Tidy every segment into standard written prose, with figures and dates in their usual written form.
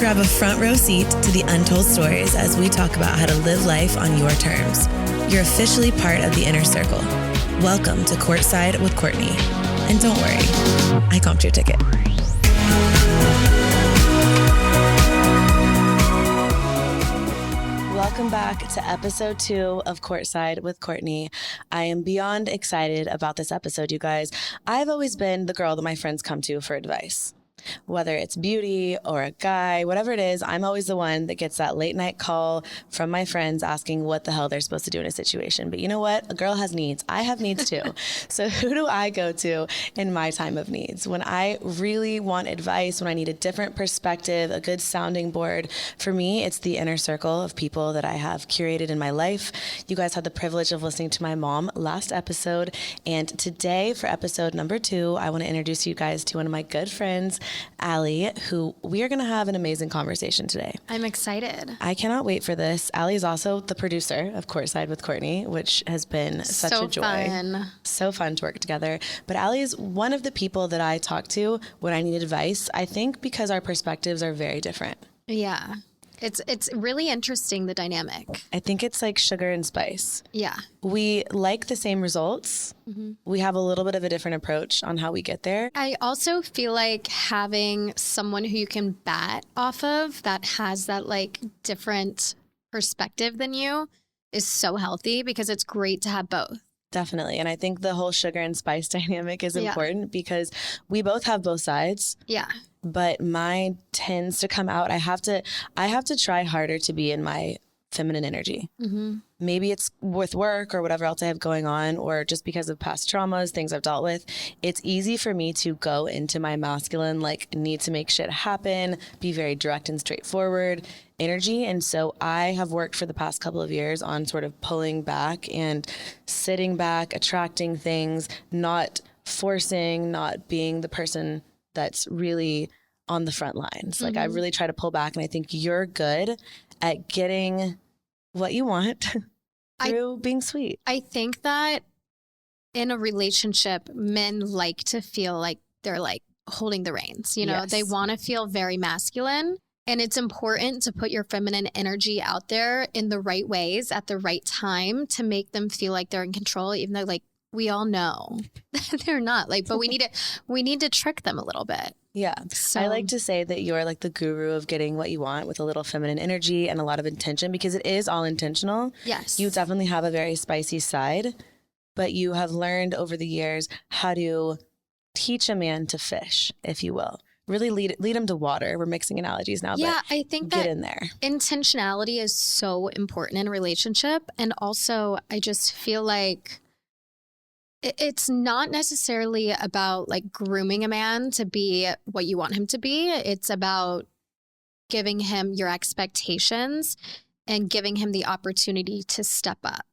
Grab a front row seat to the untold stories as we talk about how to live life on your terms. You're officially part of the inner circle. Welcome to Courtside with Courtney. And don't worry, I comped your ticket. Welcome back to episode 2 of Courtside with Courtney. I am beyond excited about this episode, you guys. I've always been the girl that my friends come to for advice. Whether it's beauty or a guy, whatever it is, I'm always the one that gets that late night call from my friends asking what the hell they're supposed to do in a situation. But you know what? A girl has needs. I have needs too. So who do I go to in my time of needs? When I really want advice, when I need a different perspective, a good sounding board, for me, it's the inner circle of people that I have curated in my life. You guys had the privilege of listening to my mom last episode. And today, for episode number 2, I want to introduce you guys to one of my good friends, Allie, who we are going to have an amazing conversation today. I'm excited. I cannot wait for this. Allie is also the producer of Courtside with Courtney, which has been such a joy. Fun. So fun to work together. But Allie is one of the people that I talk to when I need advice, I think because our perspectives are very different. Yeah. It's really interesting, the dynamic. I think it's like sugar and spice. Yeah. We like the same results. Mm-hmm. We have a little bit of a different approach on how we get there. I also feel like having someone who you can bat off of that has that like different perspective than you is so healthy because it's great to have both. Definitely. And I think the whole sugar and spice dynamic is important because we both have both sides. Yeah. But mine tends to come out. I have to try harder to be in my feminine energy. Mm-hmm. Maybe it's with work or whatever else I have going on, or just because of past traumas, things I've dealt with. It's easy for me to go into my masculine, like need to make shit happen, be very direct and straightforward energy. And so I have worked for the past couple of years on sort of pulling back and sitting back, attracting things, not forcing, not being the person that's really on the front lines. Like, I really try to pull back, and I think you're good at getting what you want through being sweet. I think that in a relationship, men like to feel like they're like holding the reins. You know, Yes. They want to feel very masculine. And it's important to put your feminine energy out there in the right ways at the right time to make them feel like they're in control, even though like we all know they're not. Like, but we need to trick them a little bit. Yeah. So, I like to say that you're like the guru of getting what you want with a little feminine energy and a lot of intention, because it is all intentional. Yes. You definitely have a very spicy side, but you have learned over the years how to teach a man to fish, if you will. Really lead him to water. We're mixing analogies now, yeah, but I think get that in there. intentionality is so important in a relationship. And also, I just feel like it's not necessarily about like grooming a man to be what you want him to be. It's about giving him your expectations and giving him the opportunity to step up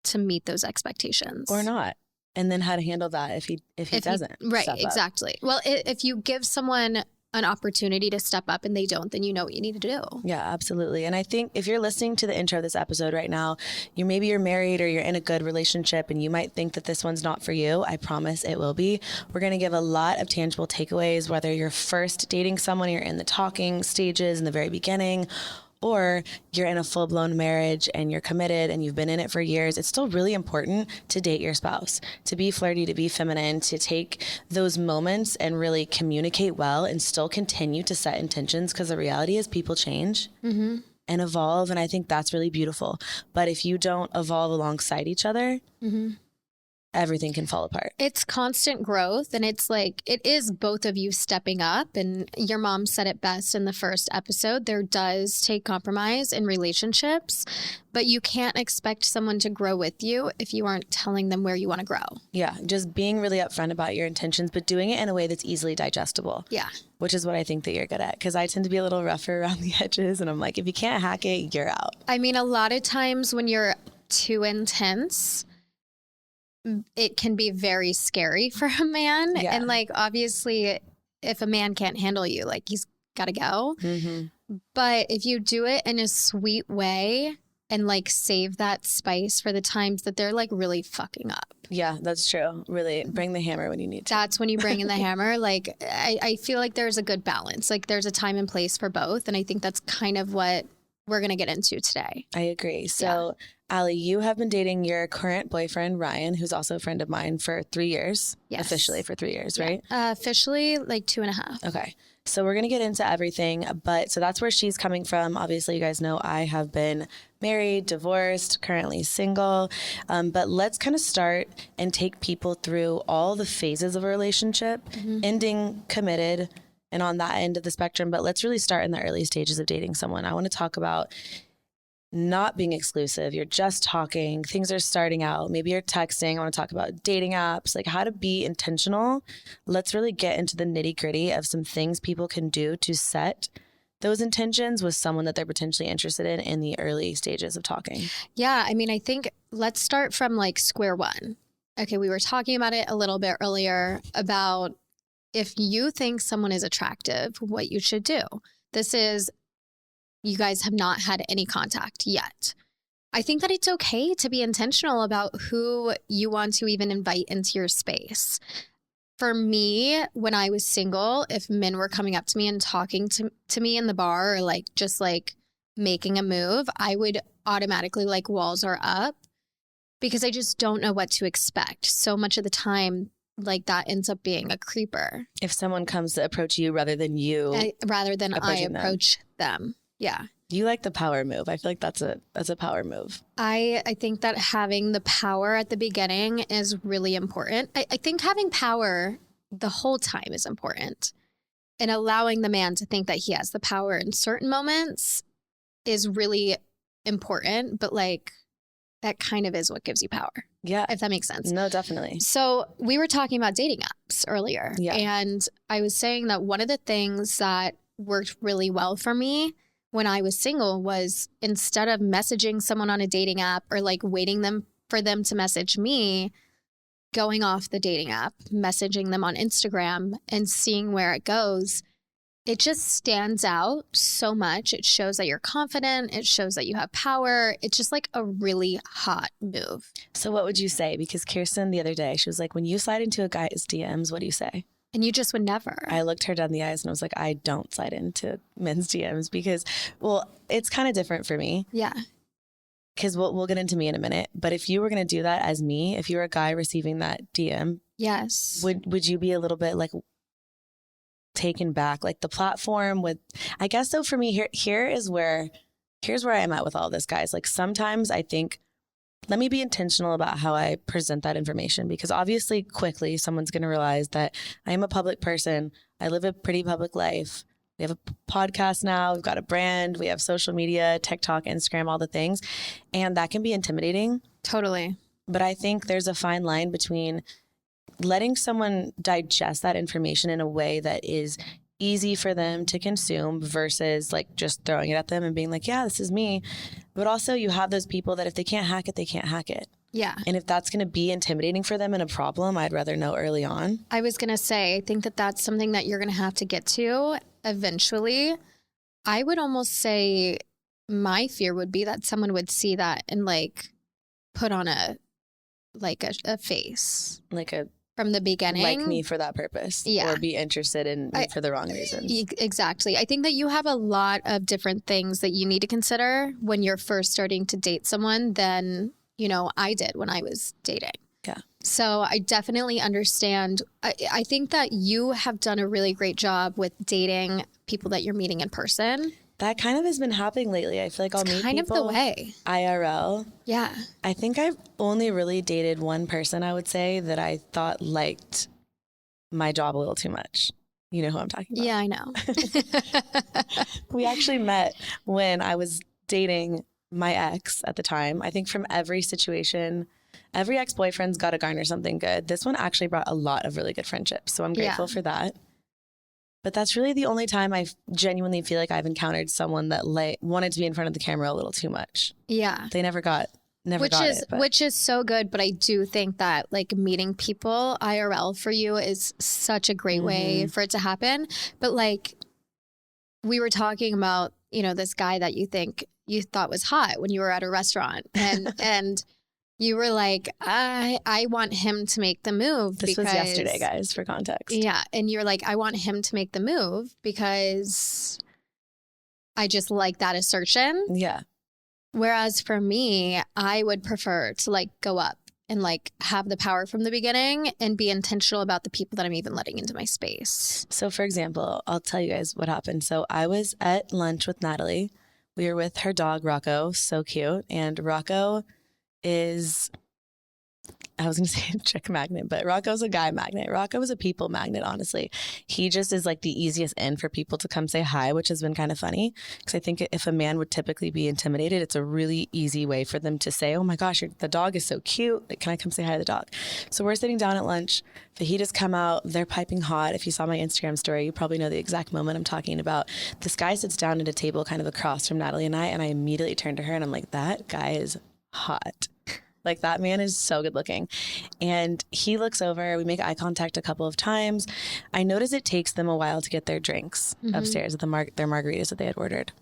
to meet those expectations. Or not. And then how to handle that if he doesn't. Right, step up. exactly. Well, if you give someone an opportunity to step up and they don't, then you know what you need to do. Yeah, absolutely. And I think if you're listening to the intro of this episode right now, maybe you're married or you're in a good relationship and you might think that this one's not for you. I promise it will be. We're going to give a lot of tangible takeaways, whether you're first dating someone, you're in the talking stages in the very beginning, or you're in a full-blown marriage and you're committed and you've been in it for years. It's still really important to date your spouse, to be flirty, to be feminine, to take those moments and really communicate well and still continue to set intentions, because the reality is people change and evolve, and I think that's really beautiful. But if you don't evolve alongside each other, everything can fall apart. It's constant growth, and it's like, it is both of you stepping up. And your mom said it best in the first episode. There does take compromise in relationships, but you can't expect someone to grow with you if you aren't telling them where you want to grow. Yeah, just being really upfront about your intentions, but doing it in a way that's easily digestible. Yeah. Which is what I think that you're good at, because I tend to be a little rougher around the edges, and I'm like, if you can't hack it, you're out. I mean, a lot of times when you're too intense, it can be very scary for a man. Yeah. And like, obviously, if a man can't handle you, like, he's got to go. But if you do it in a sweet way and like save that spice for the times that they're like really fucking up. Yeah, that's true. Really bring the hammer when you need to. That's when you bring in the hammer. Like, I feel like there's a good balance. Like, there's a time and place for both. And I think that's kind of what we're going to get into today. I agree. So, Allie, you have been dating your current boyfriend, Ryan, who's also a friend of mine, for 3 years. Yes. Officially for 3 years, right? Officially, like 2.5. Okay. So we're going to get into everything, but so that's where she's coming from. Obviously, you guys know I have been married, divorced, currently single. But let's kind of start and take people through all the phases of a relationship, ending, committed, and on that end of the spectrum. But let's really start in the early stages of dating someone. I want to talk about not being exclusive. You're just talking. Things are starting out. Maybe you're texting. I want to talk about dating apps, like how to be intentional. Let's really get into the nitty gritty of some things people can do to set those intentions with someone that they're potentially interested in the early stages of talking. Yeah. I mean, I think let's start from like square one. Okay. We were talking about it a little bit earlier about if you think someone is attractive, what you should do. This is, you guys have not had any contact yet. I think that it's okay to be intentional about who you want to even invite into your space. For me, when I was single, if men were coming up to me and talking to me in the bar or like just like making a move, I would automatically like walls are up because I just don't know what to expect. So much of the time, like that ends up being a creeper. If someone comes to approach you rather than I approach them. Yeah. You like the power move. I feel like that's a power move. I think that having the power at the beginning is really important. I think having power the whole time is important. And allowing the man to think that he has the power in certain moments is really important. But like, that kind of is what gives you power. Yeah. If that makes sense. No, definitely. So we were talking about dating apps earlier. Yeah. And I was saying that one of the things that worked really well for me when I was single was instead of messaging someone on a dating app or like waiting for them to message me, going off the dating app, messaging them on Instagram and seeing where it goes, it just stands out so much. It shows that you're confident. It shows that you have power. It's just like a really hot move. So what would you say? Because Kirsten the other day, she was like, when you slide into a guy's DMs, what do you say? And you just would never. I looked her down the eyes and I was like, I don't slide into men's DMs because, well, it's kind of different for me. Yeah. Because we'll get into me in a minute. But if you were going to do that as me, if you were a guy receiving that DM, yes, would you be a little bit like taken back? Like the platform with, I guess though for me, here's where I'm at with all this, guys. Like sometimes I think, let me be intentional about how I present that information because obviously quickly someone's going to realize that I am a public person. I live a pretty public life. We have a podcast now. We've got a brand. We have social media, TikTok, Instagram, all the things. And that can be intimidating. Totally. But I think there's a fine line between letting someone digest that information in a way that is easy for them to consume versus like just throwing it at them and being like, yeah, this is me. But also you have those people that if they can't hack it, they can't hack it. Yeah. And if that's going to be intimidating for them and a problem, I'd rather know early on. I was going to say, I think that that's something that you're going to have to get to eventually. I would almost say my fear would be that someone would see that and like put on a face. Like a from the beginning. Like me for that purpose. Yeah. Or be interested in me for the wrong reasons. Exactly. I think that you have a lot of different things that you need to consider when you're first starting to date someone than, I did when I was dating. Yeah. So I definitely understand. I think that you have done a really great job with dating people that you're meeting in person. That kind of has been happening lately. I feel like I'll meet kind people of the way. IRL. Yeah. I think I've only really dated one person, I would say, that I thought liked my job a little too much. You know who I'm talking about? Yeah, I know. We actually met when I was dating my ex at the time. I think from every situation, every ex-boyfriend's got to garner something good. This one actually brought a lot of really good friendships. So I'm grateful for that. But that's really the only time I genuinely feel like I've encountered someone that wanted to be in front of the camera a little too much. Yeah. They never got it. Which is so good. But I do think that like meeting people IRL for you is such a great way for it to happen. But like we were talking about, this guy that you thought was hot when you were at a restaurant and You were like, I want him to make the move. This was yesterday, guys, for context. Yeah. And you're like, I want him to make the move because I just like that assertion. Yeah. Whereas for me, I would prefer to like go up and like have the power from the beginning and be intentional about the people that I'm even letting into my space. So for example, I'll tell you guys what happened. So I was at lunch with Natalie. We were with her dog, Rocco, so cute. And Rocco is, I was going to say a chick magnet, but Rocco's a guy magnet. Rocco is a people magnet, honestly. He just is like the easiest in for people to come say hi, which has been kind of funny. Because I think if a man would typically be intimidated, it's a really easy way for them to say, oh my gosh, the dog is so cute. Like, can I come say hi to the dog? So we're sitting down at lunch. Fajitas come out. They're piping hot. If you saw my Instagram story, you probably know the exact moment I'm talking about. This guy sits down at a table kind of across from Natalie and I immediately turn to her and I'm like, that guy is hot. Like, that man is so good looking. And he looks over, we make eye contact a couple of times. I notice it takes them a while to get their drinks upstairs at their margaritas that they had ordered.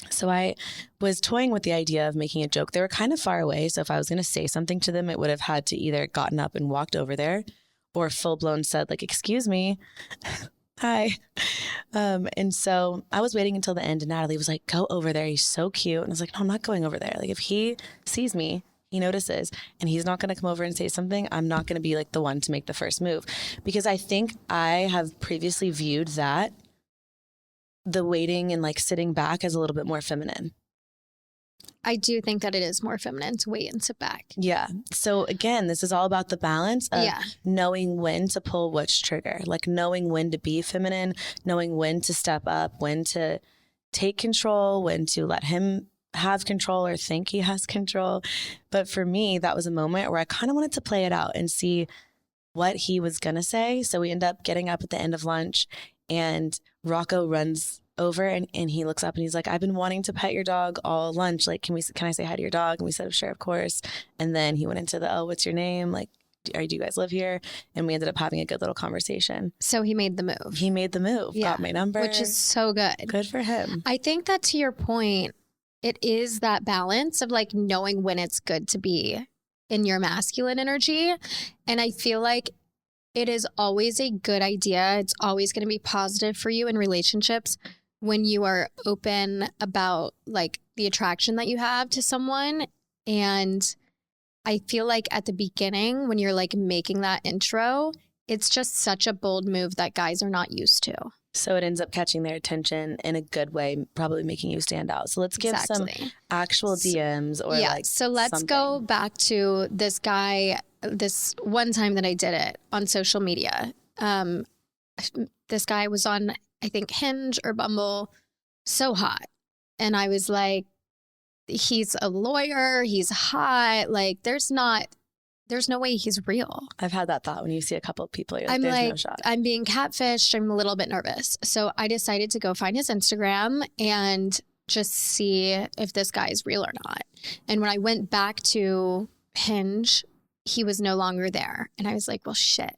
So I was toying with the idea of making a joke. They were kind of far away. So if I was going to say something to them, it would have had to either gotten up and walked over there or full blown said like, excuse me. Hi. And so I was waiting until the end and Natalie was like, go over there. He's so cute. And I was like, no, I'm not going over there. Like, if he sees me, he notices and he's not going to come over and say something, I'm not going to be like the one to make the first move. Because I think I have previously viewed that the waiting and like sitting back as a little bit more feminine. I do think that it is more feminine to wait and sit back. Yeah. So again, this is all about the balance of knowing when to pull which trigger, like knowing when to be feminine, knowing when to step up, when to take control, when to let him have control or think he has control. But for me, that was a moment where I kind of wanted to play it out and see what he was going to say. So we end up getting up at the end of lunch and Rocco runs over and he looks up and he's like, I've been wanting to pet your dog all lunch. Like, can I say hi to your dog? And we said, sure, of course. And then he went into the, oh, what's your name? Like, do you guys live here? And we ended up having a good little conversation. So he made the move. He made the move, got my number. Which is so good. Good for him. I think that to your point, it is that balance of like knowing when it's good to be in your masculine energy. And I feel like it is always a good idea. It's always going to be positive for you in relationships when you are open about like the attraction that you have to someone. And I feel like at the beginning, when you're like making that intro, it's just such a bold move that guys are not used to. So it ends up catching their attention in a good way, probably making you stand out. So let's give some actual DMs or like so let's go back to this guy, this one time that I did it on social media. This guy was on, I think, Hinge or Bumble, so hot. And I was like, he's a lawyer, he's hot. Like, there's no way he's real. I've had that thought when you see a couple of people. You're I'm there's like, no shot. I'm being catfished. I'm a little bit nervous. So I decided to go find his Instagram and just see if this guy is real or not. And when I went back to Hinge, he was no longer there. And I was like, well, shit,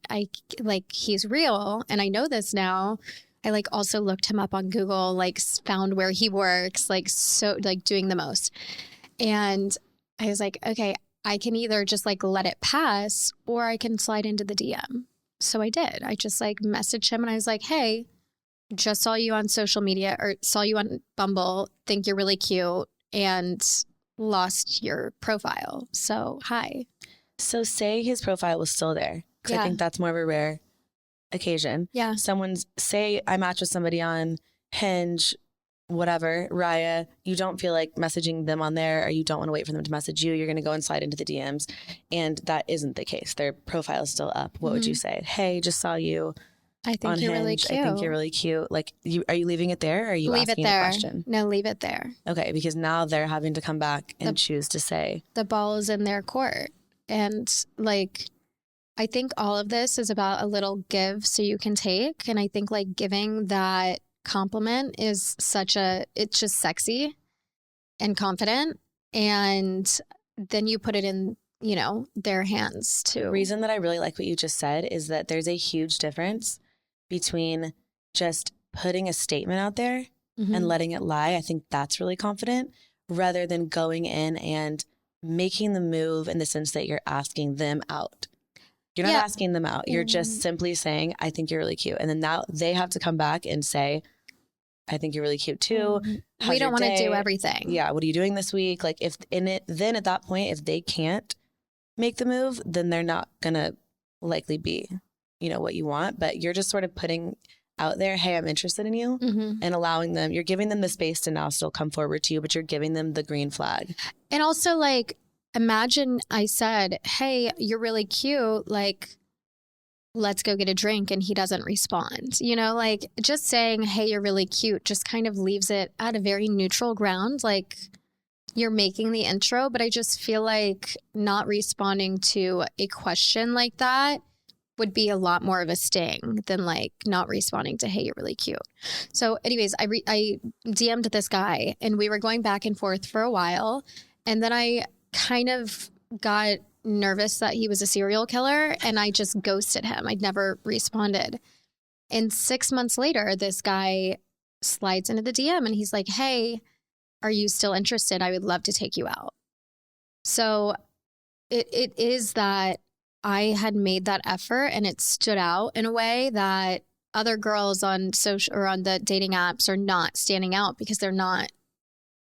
he's real. And I know this now. I like also looked him up on Google, like found where he works, like so like doing the most. And I was like, okay, I can either just like let it pass or I can slide into the DM. So I did. I just like messaged him and I was like, hey, just saw you on social media or saw you on Bumble, think you're really cute and lost your profile. So hi. So say his profile was still there, because I think that's more of a rare occasion. Yeah. Say I match with somebody on Hinge, whatever, Raya, you don't feel like messaging them on there or you don't want to wait for them to message you. You're going to go and slide into the DMs. And that isn't the case. Their profile is still up. What would you say? Hey, just saw you. I think you're really cute. I think you're really cute. Like, are you leaving it there or are you asking a question? No, leave it there. Okay, because now they're having to come back and choose to say. The ball is in their court. And like, I think all of this is about a little give so you can take. And I think like giving that compliment is it's just sexy and confident. And then you put it in, their hands too. The reason that I really like what you just said is that there's a huge difference between just putting a statement out there and letting it lie. I think that's really confident rather than going in and making the move in the sense that you're asking them out. You're not asking them out. You're just simply saying, I think you're really cute. And then now they have to come back and say, I think you're really cute too. We don't want to do everything. Yeah. What are you doing this week? Like then at that point, if they can't make the move, then they're not going to likely be, what you want. But you're just sort of putting out there, hey, I'm interested in you, and allowing them, you're giving them the space to now still come forward to you, but you're giving them the green flag. And also, like, imagine I said, hey, you're really cute. Like, let's go get a drink. And he doesn't respond. Like just saying, hey, you're really cute just kind of leaves it at a very neutral ground. Like you're making the intro, but I just feel like not responding to a question like that would be a lot more of a sting than like not responding to, hey, you're really cute. So anyways, I DM'd this guy and we were going back and forth for a while. And then I kind of got nervous that he was a serial killer and I just ghosted him. I'd never responded. And 6 months later, this guy slides into the DM and he's like, hey, are you still interested? I would love to take you out. So it is that I had made that effort and it stood out in a way that other girls on social or on the dating apps are not standing out because they're not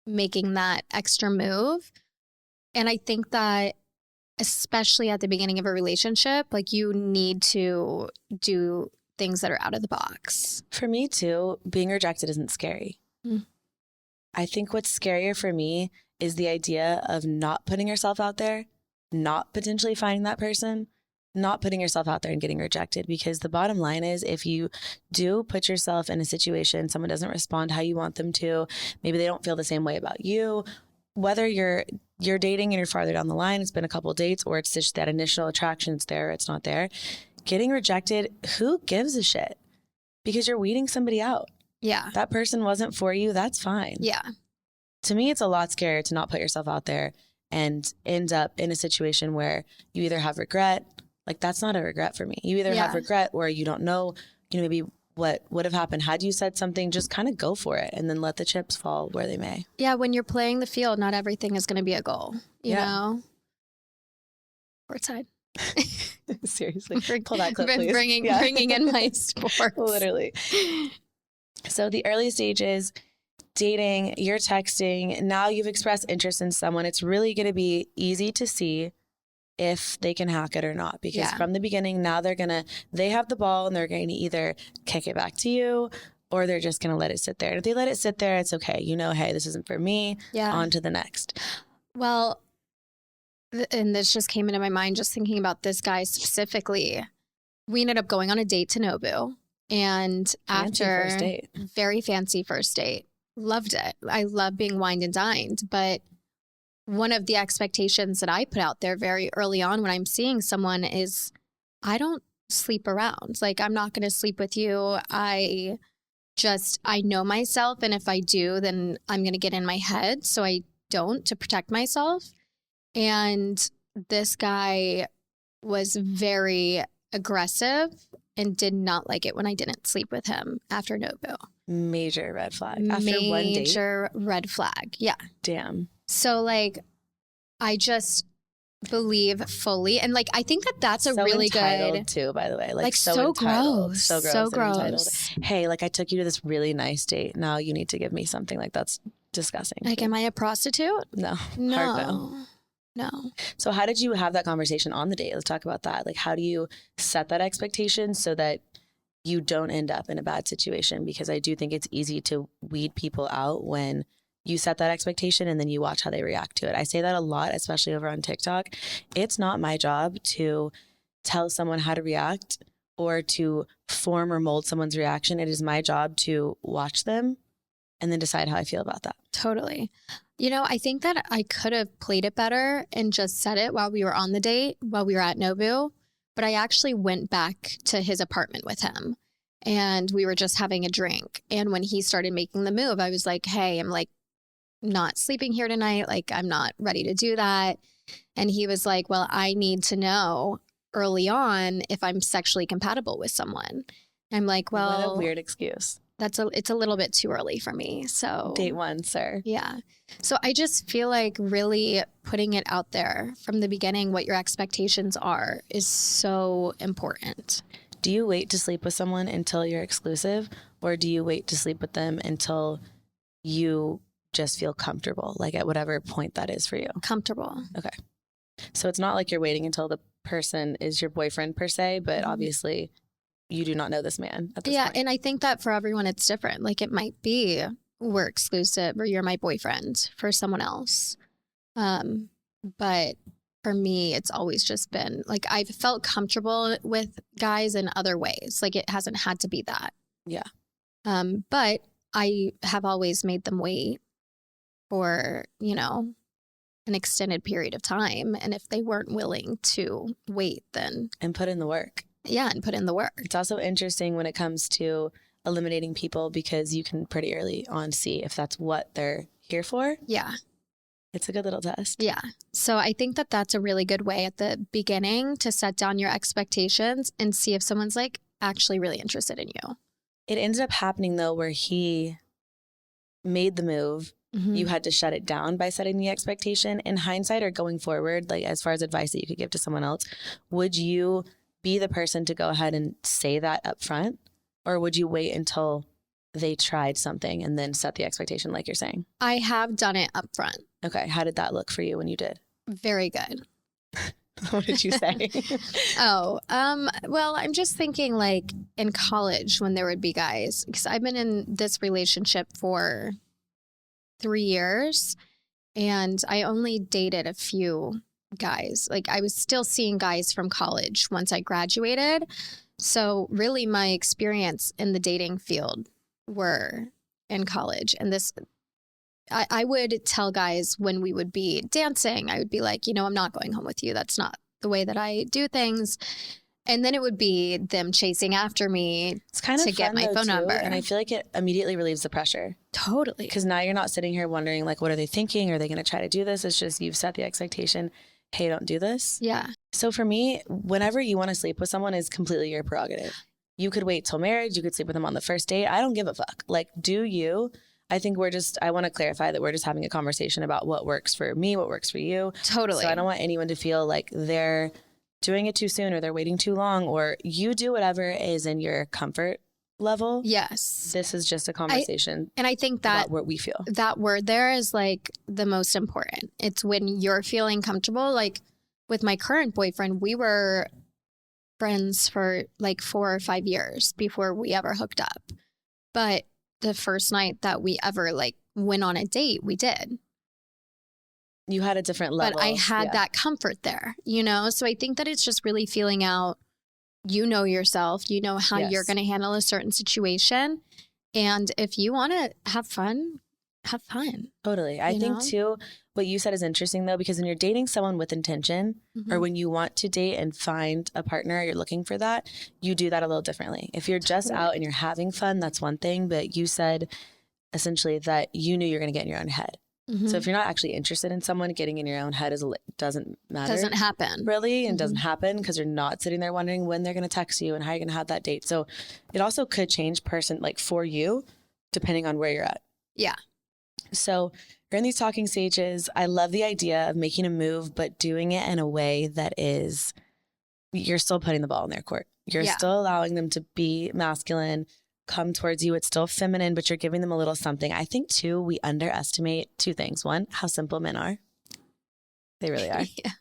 making that extra move. And I think that especially at the beginning of a relationship, like you need to do things that are out of the box. For me too, being rejected isn't scary. I think what's scarier for me is the idea of not putting yourself out there, not potentially finding that person, not putting yourself out there and getting rejected. Because the bottom line is if you do put yourself in a situation, someone doesn't respond how you want them to, maybe they don't feel the same way about you, whether you're dating and you're farther down the line, it's been a couple of dates, or it's just that initial attraction, it's there, it's not there. Getting rejected, who gives a shit? Because you're weeding somebody out. Yeah. That person wasn't for you, that's fine. Yeah. To me, it's a lot scarier to not put yourself out there and end up in a situation where you either have regret, like that's not a regret for me. You either have regret or you don't know, maybe what would have happened had you said something. Just kind of go for it and then let the chips fall where they may. Yeah, when you're playing the field, not everything is going to be a goal, you know? Courtside. Seriously. Pull that clip, please. Bringing in my sports. Literally. So the early stages, dating, you're texting, now you've expressed interest in someone. It's really going to be easy to see if they can hack it or not, because from the beginning, now they have the ball and they're going to either kick it back to you or they're just going to let it sit there. And if they let it sit there, it's okay. Hey, this isn't for me. On to the next. Well, and this just came into my mind just thinking about this guy specifically. We ended up going on a date to Nobu, and very fancy first date, loved it. I love being wined and dined, but one of the expectations that I put out there very early on when I'm seeing someone is I don't sleep around. Like, I'm not going to sleep with you. I know myself. And if I do, then I'm going to get in my head. So I don't, to protect myself. And this guy was very aggressive and did not like it when I didn't sleep with him after Nobu. Major red flag. After one date? Major red flag. Yeah. Damn. So, like, I just believe fully. And, like, I think that that's a really good. Too, by the way. Like so gross. So gross. Hey, like, I took you to this really nice date. Now you need to give me something. Like, that's disgusting. Like, am I a prostitute? No. No. No. So how did you have that conversation on the date? Let's talk about that. Like, how do you set that expectation so that you don't end up in a bad situation? Because I do think it's easy to weed people out when you set that expectation and then you watch how they react to it. I say that a lot, especially over on TikTok. It's not my job to tell someone how to react or to form or mold someone's reaction. It is my job to watch them and then decide how I feel about that. Totally. I think that I could have played it better and just said it while we were on the date, while we were at Nobu. But I actually went back to his apartment with him and we were just having a drink. And when he started making the move, I was like, hey, I'm like not sleeping here tonight. Like, I'm not ready to do that. And he was like, well, I need to know early on if I'm sexually compatible with someone. I'm like, well, what a weird excuse. it's a little bit too early for me. So Date one, sir. yeah. So I just feel like really putting it out there from the beginning, what your expectations are, is so important. Do you wait to sleep with someone until you're exclusive, or do you wait to sleep with them until you just feel comfortable, like at whatever point that is for you? Comfortable. Okay. So it's not like you're waiting until the person is your boyfriend per se, but obviously you do not know this man at this point. And I think that for everyone it's different. Like it might be we're exclusive or you're my boyfriend for someone else. But for me, it's always just been like I've felt comfortable with guys in other ways. Like it hasn't had to be that. Yeah. But I have always made them wait for, an extended period of time. And if they weren't willing to wait, then... And put in the work. Yeah, and put in the work. It's also interesting when it comes to eliminating people because you can pretty early on see if that's what they're here for. Yeah. It's a good little test. Yeah. So I think that that's a really good way at the beginning to set down your expectations and see if someone's like actually really interested in you. It ended up happening though where he made the move. You had to shut it down by setting the expectation. In hindsight or going forward, like as far as advice that you could give to someone else, would you be the person to go ahead and say that up front? Or would you wait until they tried something and then set the expectation like you're saying? I have done it up front. Okay. How did that look for you when you did? Very good. What did you say? Well, I'm just thinking like in college when there would be guys, because I've been in this relationship for 3 years and I only dated a few guys. Like I was still seeing guys from college once I graduated. So really my experience in the dating field were in college. And this, I would tell guys when we would be dancing, I would be like, I'm not going home with you. That's not the way that I do things. And then it would be them chasing after me to get my phone number. And I feel like it immediately relieves the pressure. Totally. Because now you're not sitting here wondering, like, what are they thinking? Are they going to try to do this? It's just you've set the expectation, hey, don't do this. Yeah. So for me, whenever you want to sleep with someone is completely your prerogative. You could wait till marriage. You could sleep with them on the first date. I don't give a fuck. Like, do you? I think I want to clarify that we're just having a conversation about what works for me, what works for you. Totally. So I don't want anyone to feel like they're doing it too soon or they're waiting too long, or you do whatever is in your comfort level. Yes. This is just a conversation. And I think that about what we feel. That word there is like the most important. It's when you're feeling comfortable. Like with my current boyfriend, we were friends for like 4 or 5 years before we ever hooked up. But the first night that we ever like went on a date, we did. You had a different level. But I had that comfort there, So I think that it's just really feeling out, yourself, how you're going to handle a certain situation. And if you want to have fun, have fun. Totally. I think too, what you said is interesting though, because when you're dating someone with intention or when you want to date and find a partner, you're looking for that, you do that a little differently. If you're just out and you're having fun, that's one thing. But you said essentially that you knew you're going to get in your own head. So if you're not actually interested in someone, getting in your own head doesn't matter. Doesn't happen. Really, and doesn't happen because you're not sitting there wondering when they're going to text you and how you're going to have that date. So it also could change for you, depending on where you're at. Yeah. So you're in these talking stages. I love the idea of making a move, but doing it in a way that is, you're still putting the ball in their court. You're still allowing them to be masculine, come towards you. It's still feminine, but you're giving them a little something. I think too, we underestimate 2 things. 1, how simple men are. They really are. Yeah.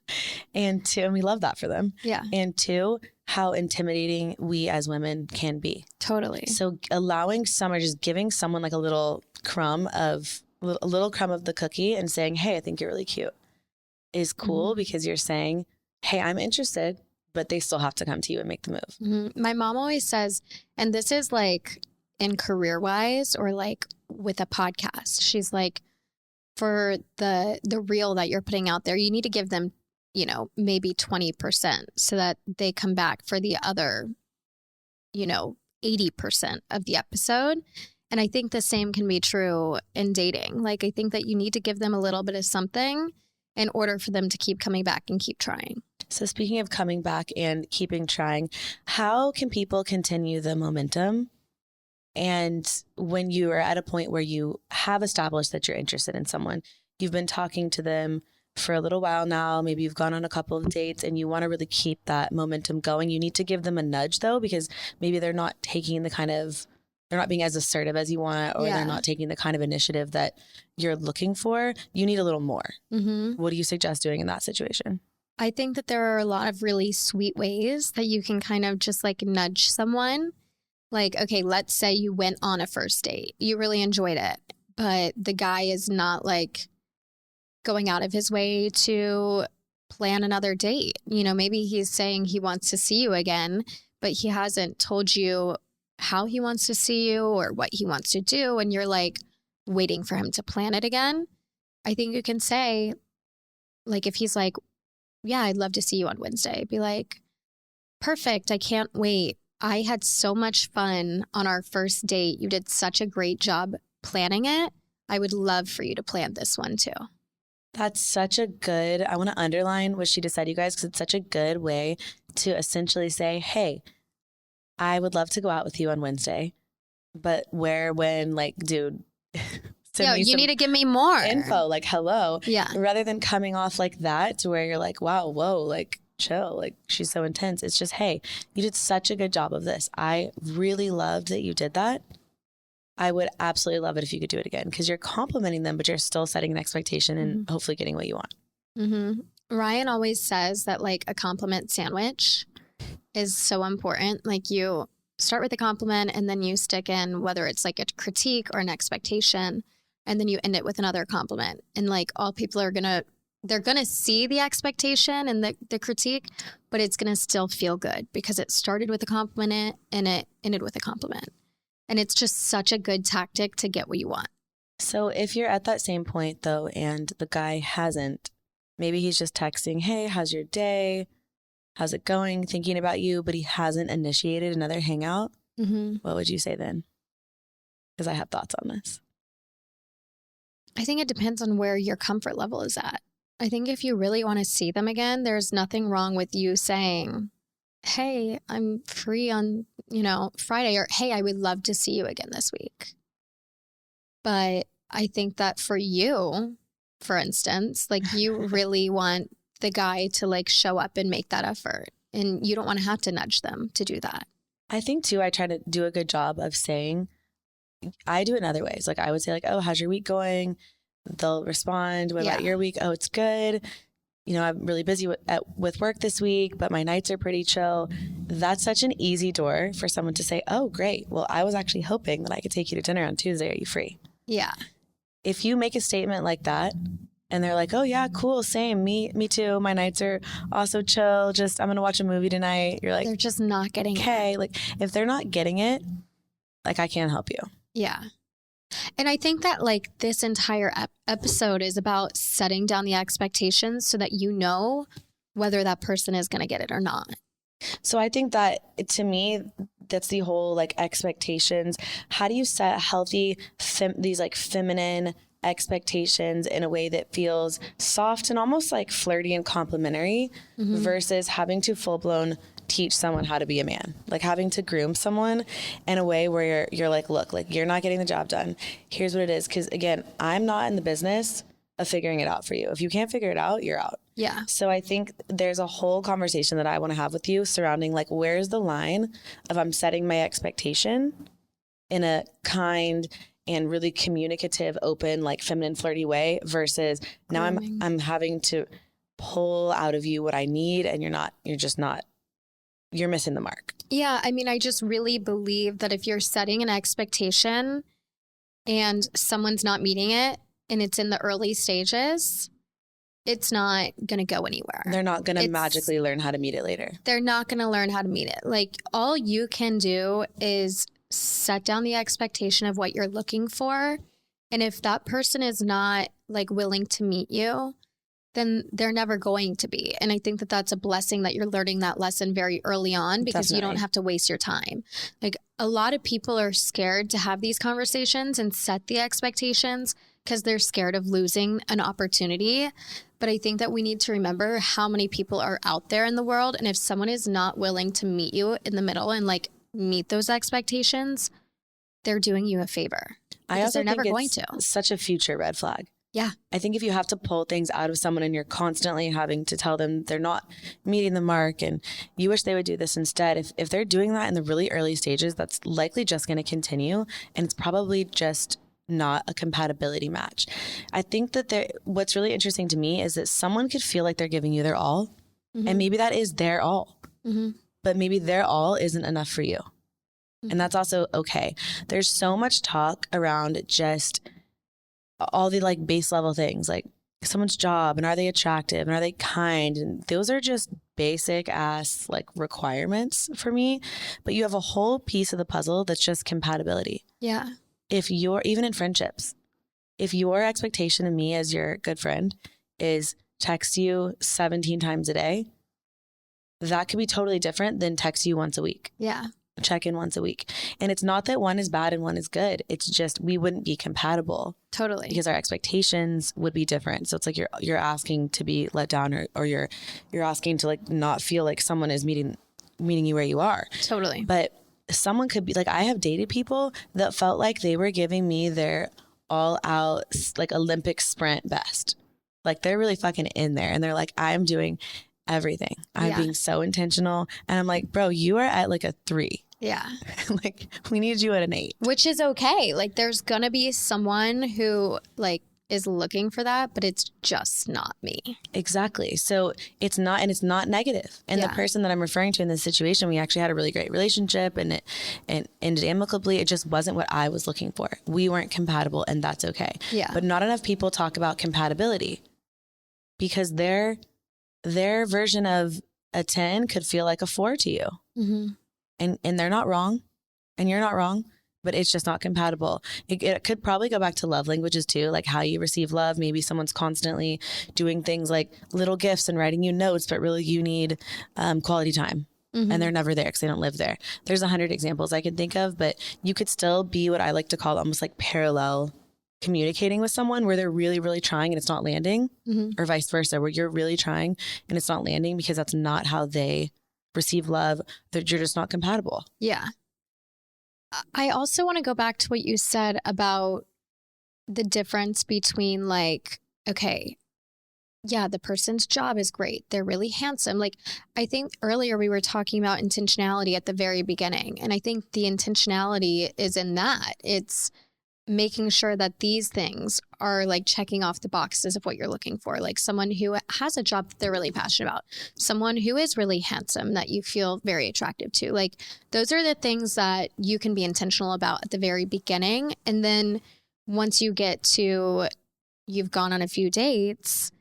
And 2, and we love that for them. Yeah. And 2, how intimidating we as women can be. Totally. So allowing just giving someone like a little crumb of the cookie and saying, hey, I think you're really cute is cool because you're saying, hey, I'm interested. But they still have to come to you and make the move. My mom always says, and this is like in career wise or like with a podcast, she's like, for the reel that you're putting out there, you need to give them, maybe 20% so that they come back for the other, 80% of the episode. And I think the same can be true in dating. Like, I think that you need to give them a little bit of something in order for them to keep coming back and keep trying. So speaking of coming back and keeping trying, how can people continue the momentum And when you are at a point where you have established that you're interested in someone, you've been talking to them for a little while now, maybe you've gone on a couple of dates and you want to really keep that momentum going, you need to give them a nudge though, because maybe they're not taking they're not being as assertive as you want, or they're not taking the kind of initiative that you're looking for. You need a little more. What do you suggest doing in that situation? I think that there are a lot of really sweet ways that you can kind of just like nudge someone. Like, okay, let's say you went on a first date. You really enjoyed it, but the guy is not like going out of his way to plan another date. You know, maybe he's saying he wants to see you again, but he hasn't told you how he wants to see you or what he wants to do. And you're like waiting for him to plan it again. I think you can say, like, if he's like, yeah, I'd love to see you on Wednesday, be like, perfect. I can't wait. I had so much fun on our first date. You did such a great job planning it. I would love for you to plan this one too. That's such a good, I want to underline what she just said, you guys, because it's such a good way to essentially say, hey, I would love to go out with you on Wednesday, but where, when, like, dude, you need to give me more info, like, hello. Yeah. Rather than coming off like that to where you're like, wow, whoa, like, chill, like, she's so intense. It's just, hey, you did such a good job of this. I really loved that you did that. I would absolutely love it if you could do it again, because you're complimenting them, but you're still setting an expectation and hopefully getting what you want. Ryan always says that like a compliment sandwich is so important. Like you start with a compliment and then you stick in whether it's like a critique or an expectation, and then you end it with another compliment. And like all people are they're going to see the expectation and the critique, but it's going to still feel good because it started with a compliment and it ended with a compliment. And it's just such a good tactic to get what you want. So if you're at that same point though, and the guy hasn't, maybe he's just texting, hey, how's your day? How's it going? Thinking about you, but he hasn't initiated another hangout. What would you say then? Because I have thoughts on this. I think it depends on where your comfort level is at. I think if you really want to see them again, there's nothing wrong with you saying, hey, I'm free on, Friday, or hey, I would love to see you again this week. But I think that for you, for instance, like you really want the guy to like show up and make that effort, and you don't want to have to nudge them to do that. I think too, I try to do a good job of saying, I do it in other ways. Like I would say like, oh, how's your week going? They'll respond, what about your week? Oh, it's good. I'm really busy with work this week, but my nights are pretty chill. That's such an easy door for someone to say, oh, great. Well, I was actually hoping that I could take you to dinner on Tuesday. Are you free? Yeah. If you make a statement like that and they're like, oh, yeah, cool. Same. Me too. My nights are also chill. Just, I'm going to watch a movie tonight. You're like, they're just not getting it. Like if they're not getting it, like I can't help you. Yeah. And I think that like this entire episode is about setting down the expectations so that you know whether that person is going to get it or not. So I think that to me, that's the whole like expectations. How do you set healthy, these like feminine expectations in a way that feels soft and almost like flirty and complimentary versus having to full blown teach someone how to be a man, like having to groom someone in a way where you're like, look, like you're not getting the job done. Here's what it is. Because again, I'm not in the business of figuring it out for you. If you can't figure it out, you're out. Yeah. So I think there's a whole conversation that I want to have with you surrounding like, where's the line of I'm setting my expectation in a kind and really communicative, open, like feminine, flirty way versus now I'm having to pull out of you what I need and you're missing the mark. Yeah. I mean, I just really believe that if you're setting an expectation and someone's not meeting it and it's in the early stages, it's not going to go anywhere. They're not going to magically learn how to meet it later. They're not going to learn how to meet it. Like all you can do is set down the expectation of what you're looking for. And if that person is not like willing to meet you, then they're never going to be. And I think that that's a blessing that you're learning that lesson very early on because you don't have to waste your time. Like a lot of people are scared to have these conversations and set the expectations because they're scared of losing an opportunity. But I think that we need to remember how many people are out there in the world. And if someone is not willing to meet you in the middle and like meet those expectations, they're doing you a favor. I Because also they're never think going it's to. such a future red flag. Yeah. I think if you have to pull things out of someone and you're constantly having to tell them they're not meeting the mark and you wish they would do this instead, if they're doing that in the really early stages, that's likely just going to continue. And it's probably just not a compatibility match. I think that what's really interesting to me is that someone could feel like they're giving you their all. And maybe that is their all. But maybe their all isn't enough for you. And that's also okay. There's so much talk around just all the like base level things, like someone's job and are they attractive and are they kind? And those are just basic ass like requirements for me. But you have a whole piece of the puzzle that's just compatibility. Yeah. If you're, even in friendships, if your expectation of me as your good friend is text you 17 times a day, that could be totally different than text you once a week. Yeah. Check in once a week. And it's not that one is bad and one is good. It's just we wouldn't be compatible. Totally. Because our expectations would be different. So it's like you're asking to be let down or you're asking to like not feel like someone is meeting you where you are. Totally. But someone could be like, I have dated people that felt like they were giving me their all out like Olympic sprint best. Like they're really fucking in there and they're like, I'm doing everything. I'm being so intentional. And I'm like, bro, you are at like a 3. Yeah. Like we need you at an 8. Which is okay. Like there's gonna be someone who like is looking for that, but it's just not me. Exactly. So it's not negative. And the person that I'm referring to in this situation, we actually had a really great relationship and it ended amicably. It just wasn't what I was looking for. We weren't compatible and that's okay. Yeah. But not enough people talk about compatibility because their version of a 10 could feel like a 4 to you. And they're not wrong and you're not wrong, but it's just not compatible. It could probably go back to love languages too, like how you receive love. Maybe someone's constantly doing things like little gifts and writing you notes, but really you need quality time. And they're never there because they don't live there. There's 100 examples I can think of, but you could still be what I like to call almost like parallel communicating with someone where they're really, really trying and it's not landing, or vice versa, where you're really trying and it's not landing because that's not how they receive love. You're just not compatible. Yeah. I also want to go back to what you said about the difference between like, okay, yeah, the person's job is great. They're really handsome. Like, I think earlier we were talking about intentionality at the very beginning. And I think the intentionality is in that. It's making sure that these things are like checking off the boxes of what you're looking for. Like someone who has a job that they're really passionate about, someone who is really handsome that you feel very attractive to. Like those are the things that you can be intentional about at the very beginning. And then once you get to, you've gone on a few dates,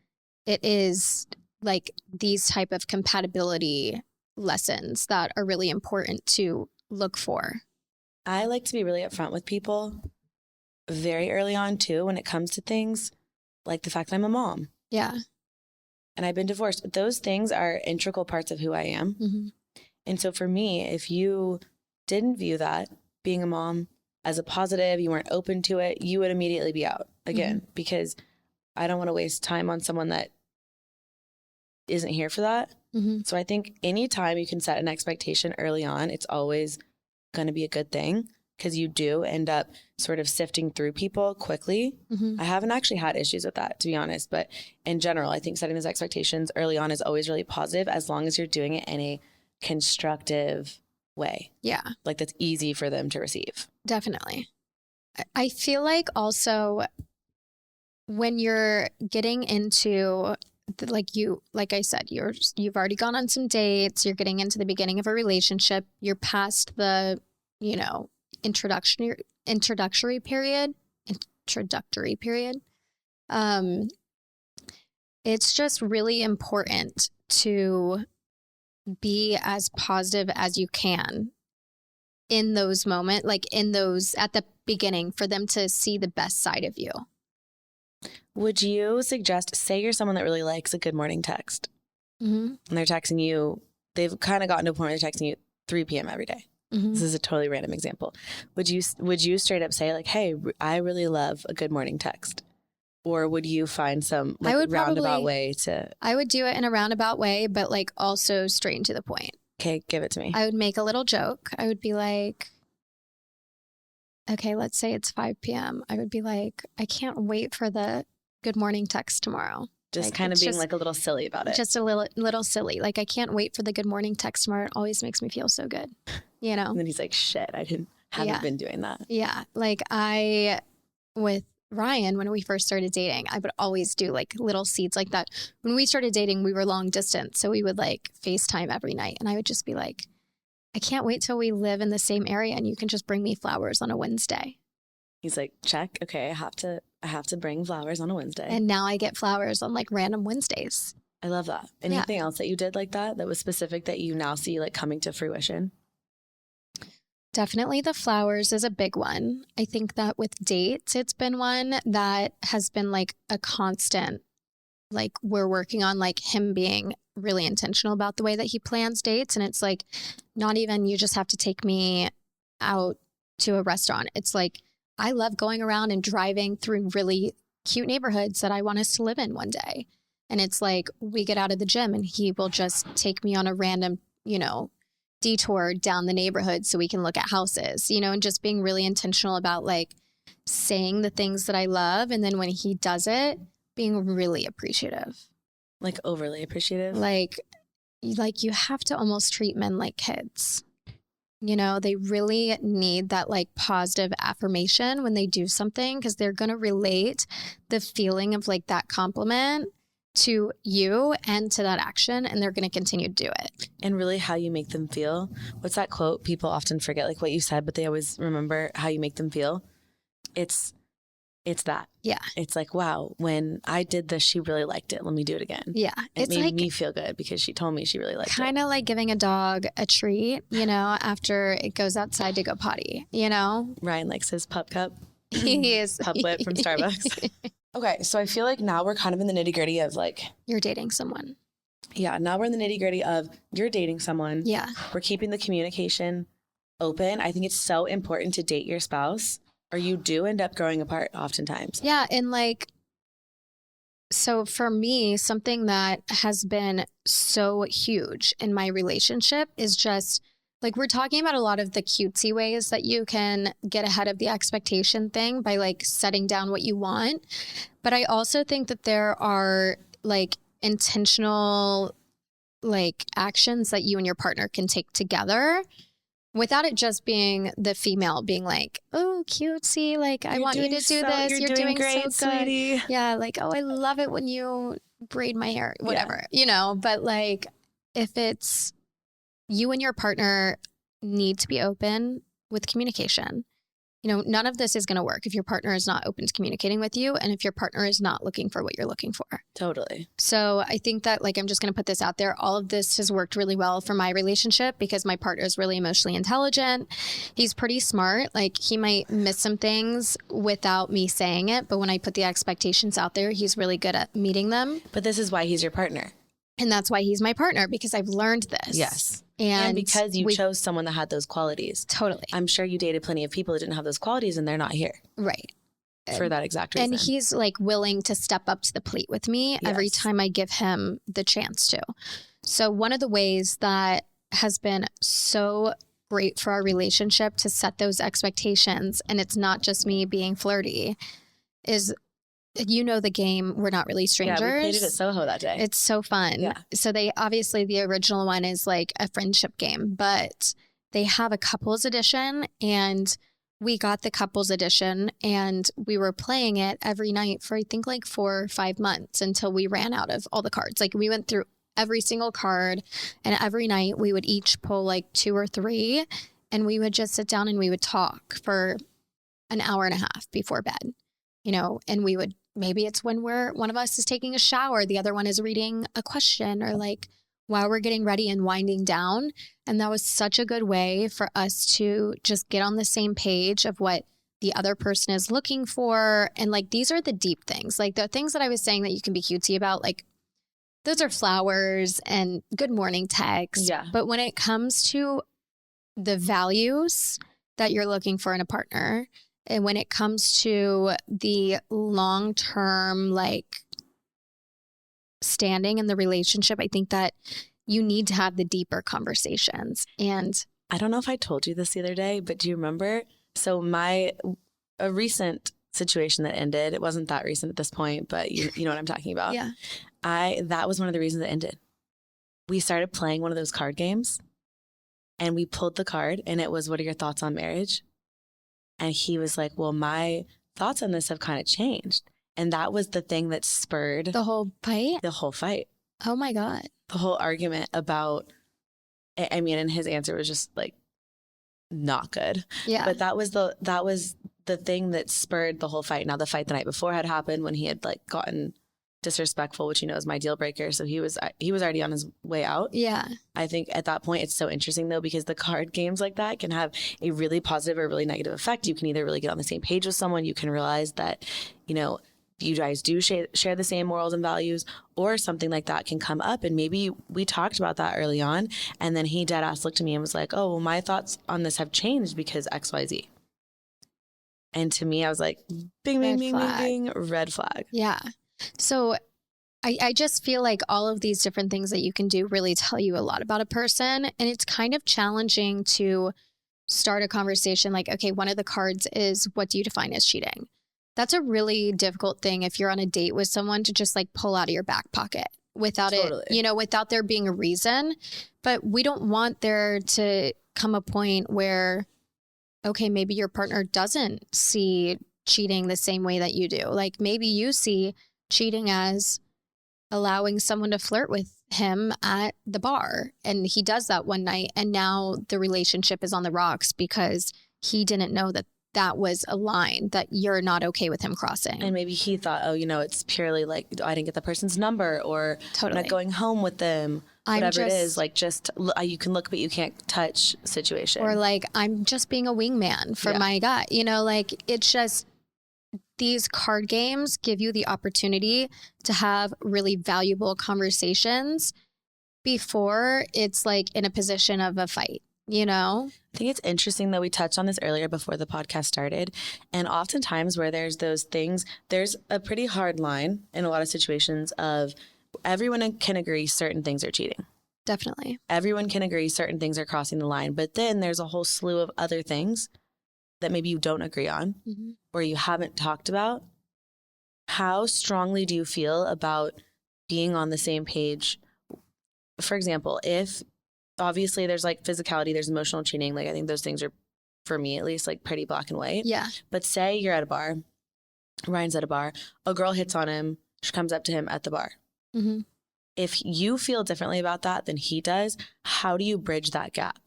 it is like these type of compatibility lessons that are really important to look for. I like to be really upfront with people very early on too when it comes to things like the fact that I'm a mom. Yeah. And I've been divorced. Those things are integral parts of who I am. And so for me, if you didn't view that being a mom as a positive, you weren't open to it, you would immediately be out again because I don't want to waste time on someone that isn't here for that. So I think anytime you can set an expectation early on, it's always going to be a good thing. Because you do end up sort of sifting through people quickly. I haven't actually had issues with that, to be honest. But in general, I think setting those expectations early on is always really positive as long as you're doing it in a constructive way. Yeah. Like that's easy for them to receive. Definitely. I feel like also when you're getting into like I said, you've already gone on some dates, you're getting into the beginning of a relationship, you're past the, introductory period. It's just really important to be as positive as you can in those moments, like in those at the beginning for them to see the best side of you. Would you suggest, say you're someone that really likes a good morning text and they're texting you, they've kind of gotten to a point where they're texting you 3 p.m. every day. This is a totally random example. Would you straight up say like, hey, I really love a good morning text? Or would you find some like roundabout way to? I would do it in a roundabout way, but like also straight and to the point. Okay, give it to me. I would make a little joke. I would be like, okay, let's say it's 5 p.m. I would be like, I can't wait for the good morning text tomorrow. Just like, kind of being just, like a little silly about it. Just a little silly. Like, I can't wait for the good morning text tomorrow. It always makes me feel so good, you know? And then he's like, shit, haven't been doing that. Yeah. Like with Ryan, when we first started dating, I would always do like little seeds like that. When we started dating, we were long distance. So we would like FaceTime every night. And I would just be like, I can't wait till we live in the same area and you can just bring me flowers on a Wednesday. He's like, check. Okay, I have to bring flowers on a Wednesday. And now I get flowers on like random Wednesdays. I love that. Anything else that you did like that was specific that you now see like coming to fruition? Definitely the flowers is a big one. I think that with dates, it's been one that has been like a constant, like we're working on like him being really intentional about the way that he plans dates. And it's like, not even you just have to take me out to a restaurant. It's like, I love going around and driving through really cute neighborhoods that I want us to live in one day. And it's like, we get out of the gym and he will just take me on a random, detour down the neighborhood so we can look at houses, and just being really intentional about like saying the things that I love. And then when he does it, being really appreciative. Like overly appreciative? Like you have to almost treat men like kids. They really need that like positive affirmation when they do something because they're going to relate the feeling of like that compliment to you and to that action, and they're going to continue to do it. And really how you make them feel. What's that quote? People often forget like what you said, but they always remember how you make them feel. It's that. Yeah. It's like, wow, when I did this, she really liked it. Let me do it again. Yeah. It made me feel good because she told me she really liked it. Kind of like giving a dog a treat, after it goes outside to go potty, Ryan likes his pup cup. He is. Puplet from Starbucks. Okay, so I feel like now we're kind of in the nitty gritty of like... You're dating someone. Yeah, now we're in the nitty gritty of you're dating someone. Yeah. We're keeping the communication open. I think it's so important to date your spouse or you do end up growing apart oftentimes. Yeah, and like, so for me, something that has been so huge in my relationship is just... like we're talking about a lot of the cutesy ways that you can get ahead of the expectation thing by like setting down what you want. But I also think that there are like intentional like actions that you and your partner can take together without it just being the female being like, oh, cutesy, like I want you to do this. You're doing great, so good. Sweetie. Yeah, like, oh, I love it when you braid my hair, whatever, but like if it's you and your partner need to be open with communication. None of this is going to work if your partner is not open to communicating with you and if your partner is not looking for what you're looking for. Totally. So I think that like, I'm just going to put this out there. All of this has worked really well for my relationship because my partner is really emotionally intelligent. He's pretty smart. Like he might miss some things without me saying it, but when I put the expectations out there, he's really good at meeting them. But this is why he's your partner. And that's why he's my partner, because I've learned this. Yes. And because you chose someone that had those qualities. Totally. I'm sure you dated plenty of people that didn't have those qualities and they're not here. Right. For that exact reason. And he's like willing to step up to the plate with me every time I give him the chance to. So one of the ways that has been so great for our relationship to set those expectations, and it's not just me being flirty, is... the game, We're Not Really Strangers. Yeah, we played it at Soho that day. It's so fun. Yeah. So the original one is like a friendship game, but they have a couples edition and we got the couples edition and we were playing it every night for I think like 4 or 5 months until we ran out of all the cards. Like we went through every single card and every night we would each pull like 2 or 3 and we would just sit down and we would talk for an hour and a half before bed, and we would... maybe it's when one of us is taking a shower, the other one is reading a question or like while we're getting ready and winding down. And that was such a good way for us to just get on the same page of what the other person is looking for. And like, these are the deep things, like the things that I was saying that you can be cutesy about, like those are flowers and good morning text. Yeah. But when it comes to the values that you're looking for in a partner, and when it comes to the long-term, like, standing in the relationship, I think that you need to have the deeper conversations. And I don't know if I told you this the other day, but do you remember So a recent situation that ended, it wasn't that recent at this point, but you know what I'm talking about. Yeah. That was one of the reasons it ended. We started playing one of those card games and we pulled the card and it was, what are your thoughts on marriage? And he was like, well, my thoughts on this have kind of changed. And that was the thing that spurred The whole fight? the whole fight, Oh my God. the whole argument about, I mean, and his answer was just like not good. Yeah. But that was the thing that spurred the whole fight. Now, the fight the night before had happened when he had like gotten disrespectful, which is my deal breaker. So he was already on his way out. Yeah. I think at that point it's so interesting though, because the card games like that can have a really positive or really negative effect. You can either really get on the same page with someone, you can realize that, you guys do share the same morals and values, or something like that can come up. And maybe we talked about that early on. And then he dead ass looked at me and was like, oh, well, my thoughts on this have changed because XYZ. And to me, I was like, bing, bing, bing, bing, bing, red flag. Yeah. So I just feel like all of these different things that you can do really tell you a lot about a person. And it's kind of challenging to start a conversation like, okay, one of the cards is, what do you define as cheating? That's a really difficult thing if you're on a date with someone to just like pull out of your back pocket without it, without there being a reason. But we don't want there to come a point where, okay, maybe your partner doesn't see cheating the same way that you do. Like maybe you see cheating as allowing someone to flirt with him at the bar, and he does that one night, and now the relationship is on the rocks because he didn't know that was a line that you're not okay with him crossing. And maybe he thought, it's purely like, I didn't get the person's number, or I'm not going home with them, whatever it is, like just you can look but you can't touch situation. Or like, I'm just being a wingman for my guy. Like it's just, these card games give you the opportunity to have really valuable conversations before it's like in a position of a fight, I think it's interesting that we touched on this earlier before the podcast started. And oftentimes where there's those things, there's a pretty hard line in a lot of situations of everyone can agree certain things are cheating. Definitely. Everyone can agree certain things are crossing the line. But then there's a whole slew of other things that maybe you don't agree on, or you haven't talked about. How strongly do you feel about being on the same page? For example, if obviously there's like physicality, there's emotional cheating. Like I think those things are, for me at least, like pretty black and white. Yeah. But say you're at a bar, Ryan's at a bar, a girl hits on him, she comes up to him at the bar. Mm-hmm. If you feel differently about that than he does, how do you bridge that gap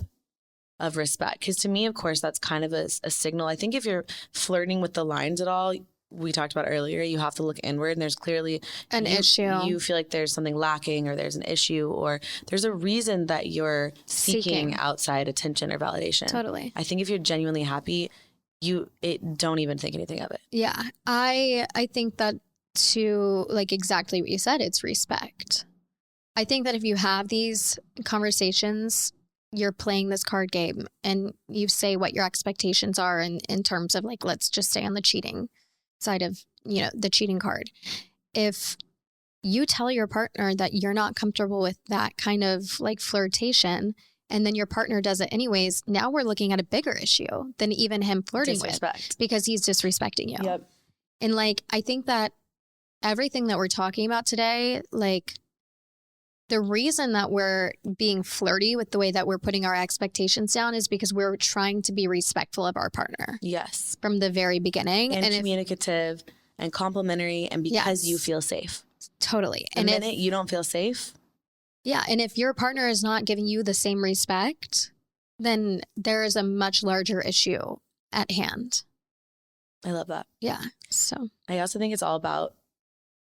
of respect? Because to me, of course, that's kind of a signal. I think if you're flirting with the lines at all, we talked about earlier, you have to look inward, and there's clearly an issue. You feel like there's something lacking, or there's an issue, or there's a reason that you're seeking outside attention or validation. Totally. I think if you're genuinely happy, don't even think anything of it. Yeah. I think that to like exactly what you said, it's respect. I think that if you have these conversations, you're playing this card game and you say what your expectations are in terms of like, let's just stay on the cheating side of, the cheating card. If you tell your partner that you're not comfortable with that kind of like flirtation, and then your partner does it anyways, now we're looking at a bigger issue than even him flirting with, because he's disrespecting you. Yep. And like, I think that everything that we're talking about today, like the reason that we're being flirty with the way that we're putting our expectations down is because we're trying to be respectful of our partner. Yes. From the very beginning. And communicative and complimentary, and because you feel safe. Totally. The minute you don't feel safe. Yeah. And if your partner is not giving you the same respect, then there is a much larger issue at hand. I love that. Yeah. So I also think it's all about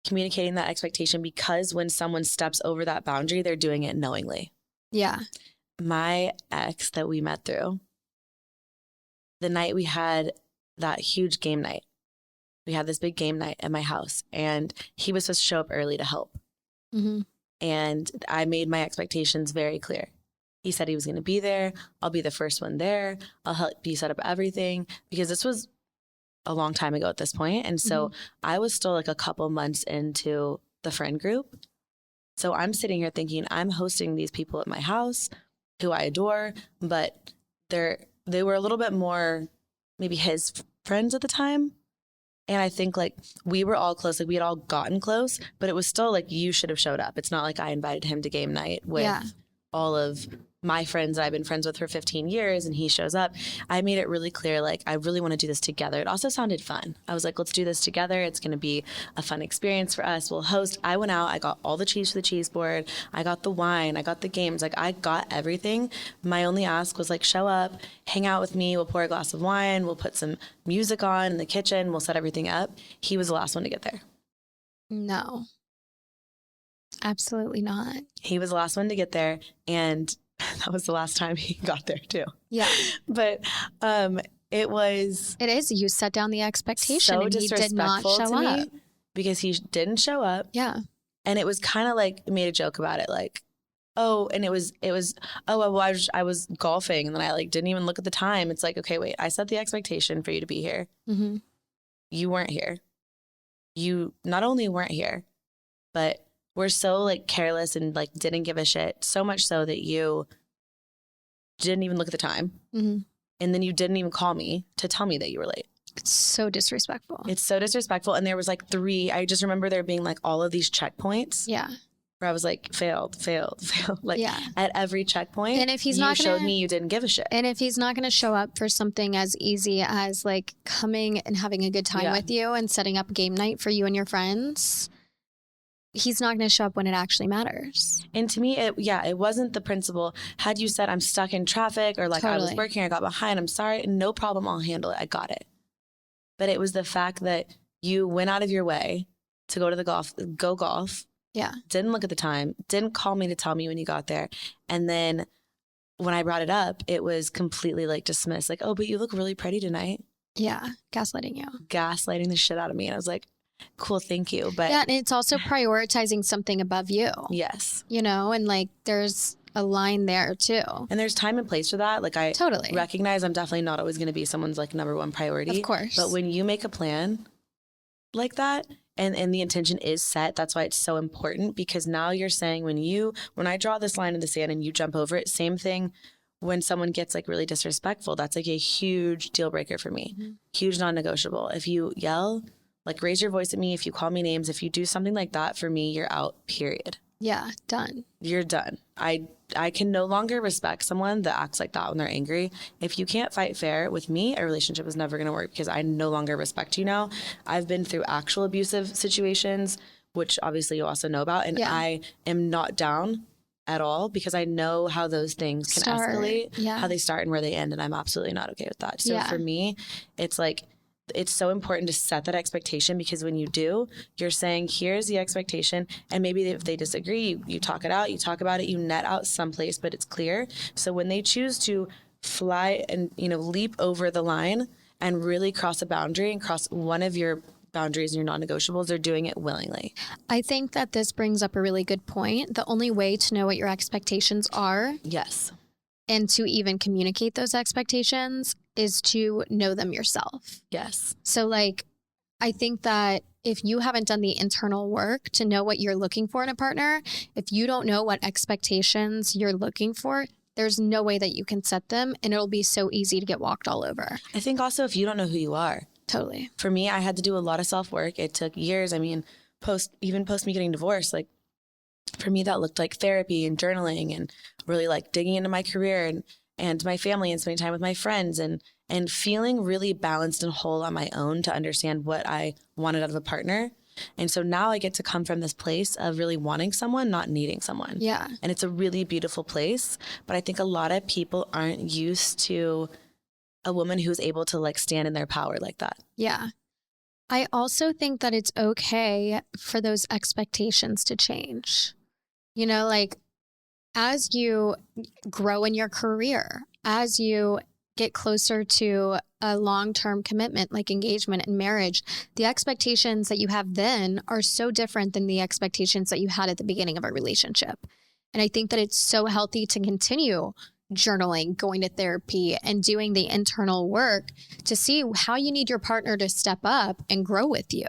communicating that expectation, because when someone steps over that boundary, they're doing it knowingly. Yeah. My ex that we met through, the night we had that huge game night, we had this big game night at my house, and he was supposed to show up early to help. Mm-hmm. And I made my expectations very clear. He said he was going to be there. I'll be the first one there. I'll help you set up everything, because this was a long time ago at this point. And so I was still like a couple months into the friend group. So I'm sitting here thinking, I'm hosting these people at my house who I adore, but they were a little bit more maybe his friends at the time. And I think like we were all close, like we had all gotten close, but it was still like you should have showed up. It's not like I invited him to game night with all of my friends that I've been friends with for 15 years and he shows up. I made it really clear, like, I really want to do this together. It also sounded fun. I was like, let's do this together. It's going to be a fun experience for us. We'll host. I went out. I got all the cheese for the cheese board. I got the wine. I got the games. Like, I got everything. My only ask was like, show up, hang out with me. We'll pour a glass of wine. We'll put some music on in the kitchen. We'll set everything up. He was the last one to get there. No, absolutely not. He was the last one to get there. And that was the last time he got there too. Yeah. But it is. You set down the expectation so and he did not show up. Because he didn't show up. Yeah. And it was kind of like, made a joke about it. Like, oh, and it was, oh, well, I was golfing and then I like didn't even look at the time. It's like, okay, wait, I set the expectation for you to be here. Mm-hmm. You weren't here. You not only weren't here, but we're so like careless and like didn't give a shit, so much so that you didn't even look at the time. Mm-hmm. And then you didn't even call me to tell me that you were late. It's so disrespectful. It's so disrespectful. And there was like I just remember there being like all of these checkpoints. Yeah. Where I was like, failed. Like at every checkpoint. And if he's you showed me you didn't give a shit. And if he's not going to show up for something as easy as like coming and having a good time with you and setting up game night for you and your friends, he's not going to show up when it actually matters. And to me, it wasn't the principle. Had you said I'm stuck in traffic or like I was working, I got behind, I'm sorry, no problem, I'll handle it. I got it. But it was the fact that you went out of your way to go to go golf. Yeah. Didn't look at the time, didn't call me to tell me when you got there. And then when I brought it up, it was completely like dismissed. Like, oh, but you look really pretty tonight. Yeah. Gaslighting you. Gaslighting the shit out of me. And I was like, cool, thank you. But yeah, and it's also prioritizing something above you. Yes. You know, and like there's a line there too. And there's time and place for that. Like I totally recognize I'm definitely not always going to be someone's like number one priority. Of course. But when you make a plan like that and the intention is set, that's why it's so important, because now you're saying when I draw this line in the sand and you jump over it, same thing when someone gets like really disrespectful, that's like a huge deal breaker for me. Mm-hmm. Huge non-negotiable. If you yell, like raise your voice at me, if you call me names, if you do something like that for me, you're out, period. Yeah, done. You're done. I can no longer respect someone that acts like that when they're angry. If you can't fight fair with me, a relationship is never going to work because I no longer respect you now. I've been through actual abusive situations, which obviously you also know about, and I am not down at all because I know how those things can escalate, how they start and where they end, and I'm absolutely not okay with that. So for me, it's like, it's so important to set that expectation, because when you do, you're saying, here's the expectation. And maybe if they disagree, you talk it out, you talk about it, you net out someplace, but it's clear. So when they choose to fly and, leap over the line and really cross a boundary and cross one of your boundaries and your non-negotiables, they're doing it willingly. I think that this brings up a really good point. The only way to know what your expectations are. Yes. And to even communicate those expectations is to know them yourself. Yes. So like, I think that if you haven't done the internal work to know what you're looking for in a partner, if you don't know what expectations you're looking for, there's no way that you can set them, and it'll be so easy to get walked all over. I think also if you don't know who you are. Totally. For me, I had to do a lot of self-work. It took years. I mean, post me getting divorced, like for me, that looked like therapy and journaling and really like digging into my career and my family and spending time with my friends and feeling really balanced and whole on my own to understand what I wanted out of a partner. And so now I get to come from this place of really wanting someone, not needing someone. Yeah. And it's a really beautiful place. But I think a lot of people aren't used to a woman who's able to like stand in their power like that. Yeah. I also think that it's okay for those expectations to change. Like as you grow in your career, as you get closer to a long-term commitment like engagement and marriage, the expectations that you have then are so different than the expectations that you had at the beginning of a relationship. And I think that it's so healthy to continue journaling, going to therapy, and doing the internal work to see how you need your partner to step up and grow with you.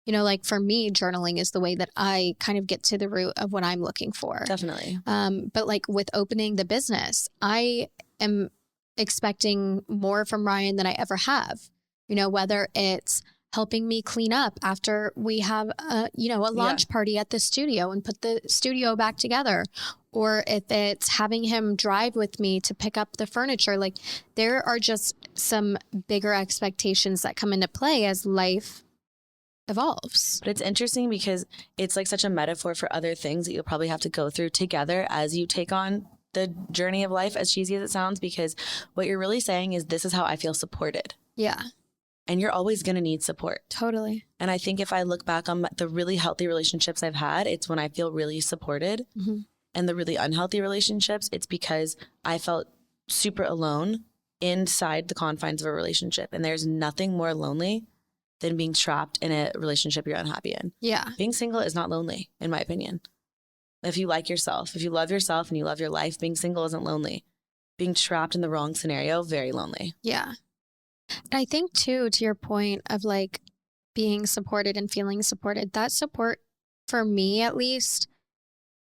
Like for me, journaling is the way that I kind of get to the root of what I'm looking for. Definitely. But like with opening the business, I am expecting more from Ryan than I ever have. You know, whether it's helping me clean up after we have a launch party at the studio and put the studio back together, or if it's having him drive with me to pick up the furniture. Like, there are just some bigger expectations that come into play as life evolves. But it's interesting because it's like such a metaphor for other things that you'll probably have to go through together as you take on the journey of life, as cheesy as it sounds, because what you're really saying is, this is how I feel supported. Yeah. And you're always going to need support. Totally. And I think if I look back on the really healthy relationships I've had, it's when I feel really supported. Mm-hmm. And the really unhealthy relationships, it's because I felt super alone inside the confines of a relationship. And there's nothing more lonely than being trapped in a relationship you're unhappy in. Yeah. Being single is not lonely, in my opinion. If you like yourself, if you love yourself and you love your life, being single isn't lonely. Being trapped in the wrong scenario, very lonely. Yeah. And I think too, to your point of like being supported and feeling supported, that support for me, at least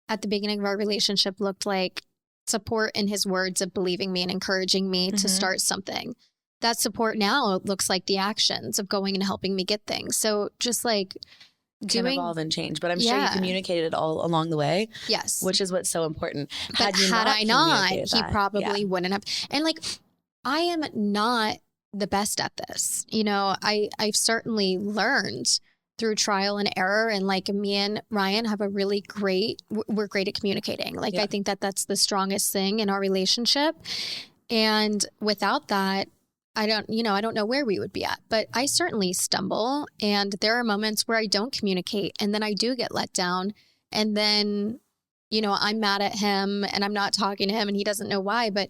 at the beginning of our relationship, looked like support in his words of believing me and encouraging me to start something. That support now looks like the actions of going and helping me get things. So just like can evolve and change, but I'm sure you communicated it all along the way. Yes. Which is what's so important. But had I not, he probably wouldn't have. And like, I am not the best at this. You know, I've certainly learned through trial and error, and like me and Ryan have we're great at communicating. Like, I think that's the strongest thing in our relationship. And without that, I don't know where we would be at, but I certainly stumble, and there are moments where I don't communicate, and then I do get let down, and then, I'm mad at him and I'm not talking to him and he doesn't know why. But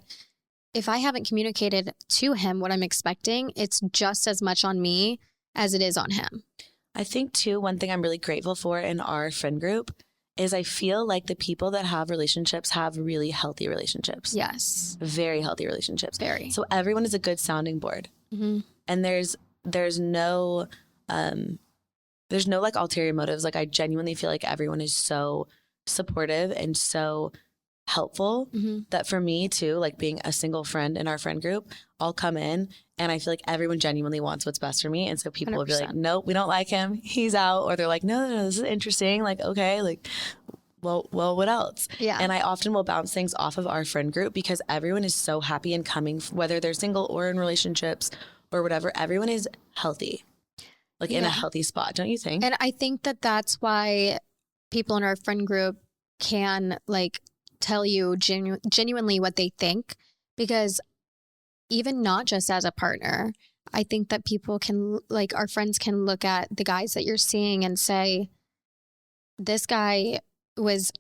if I haven't communicated to him what I'm expecting, it's just as much on me as it is on him. I think too, one thing I'm really grateful for in our friend group is I feel like the people that have relationships have really healthy relationships. Yes. Very healthy relationships. Very. So everyone is a good sounding board. Mm-hmm. And there's no like ulterior motives. Like, I genuinely feel like everyone is so supportive and so helpful that for me too, like being a single friend in our friend group, I'll come in and I feel like everyone genuinely wants what's best for me. And so people 100%. Will be like, nope, we don't like him, he's out. Or they're like, no, this is interesting. Like, okay, like, well, what else? Yeah. And I often will bounce things off of our friend group because everyone is so happy and coming, whether they're single or in relationships or whatever, everyone is healthy, like in a healthy spot, don't you think? And I think that that's why people in our friend group can like tell you genuinely what they think, because even not just as a partner, I think that people can, like, our friends can look at the guys that you're seeing and say, this guy was,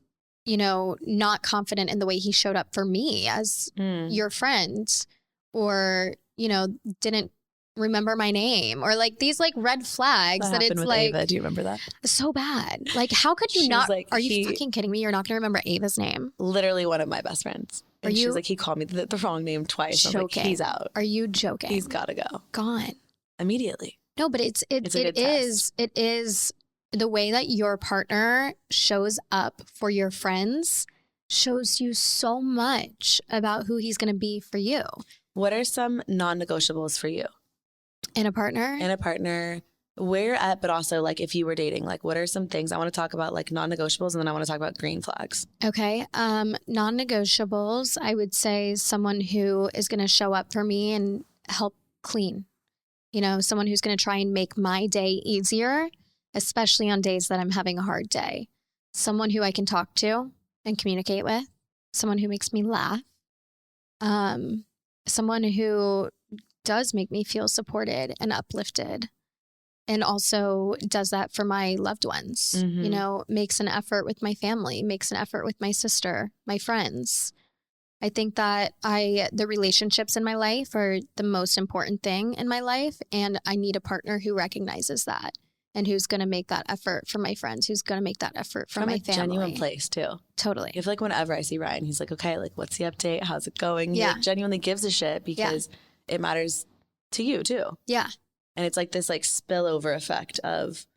not confident in the way he showed up for me as your friend, or, didn't remember my name, or like these like red flags that it's like Ava. Do you remember that? So bad. Like, how could you not? Like, are you fucking kidding me? You're not going to remember Ava's name? Literally one of my best friends. And she was like, he called me the wrong name twice. I was like, he's out. Are you joking? He's got to go. Gone. Immediately. No, but it is the way that your partner shows up for your friends shows you so much about who he's going to be for you. What are some non-negotiables for you? In a partner? In a partner, where you're at, but also like if you were dating, like what are some things? I want to talk about like non-negotiables, and then I want to talk about green flags. Okay. Non-negotiables, I would say someone who is going to show up for me and help clean. Someone who's going to try and make my day easier, especially on days that I'm having a hard day. Someone who I can talk to and communicate with. Someone who makes me laugh. Someone who does make me feel supported and uplifted, and also does that for my loved ones. Makes an effort with my family, makes an effort with my sister, my friends. I think that the relationships in my life are the most important thing in my life, and I need a partner who recognizes that and who's going to make that effort for my friends, who's going to make that effort for my family. From a genuine place too. Totally. I feel like whenever I see Ryan, he's like, okay, like what's the update? How's it going? He like, genuinely gives a shit because it matters to you too. Yeah. And it's like this like spillover effect of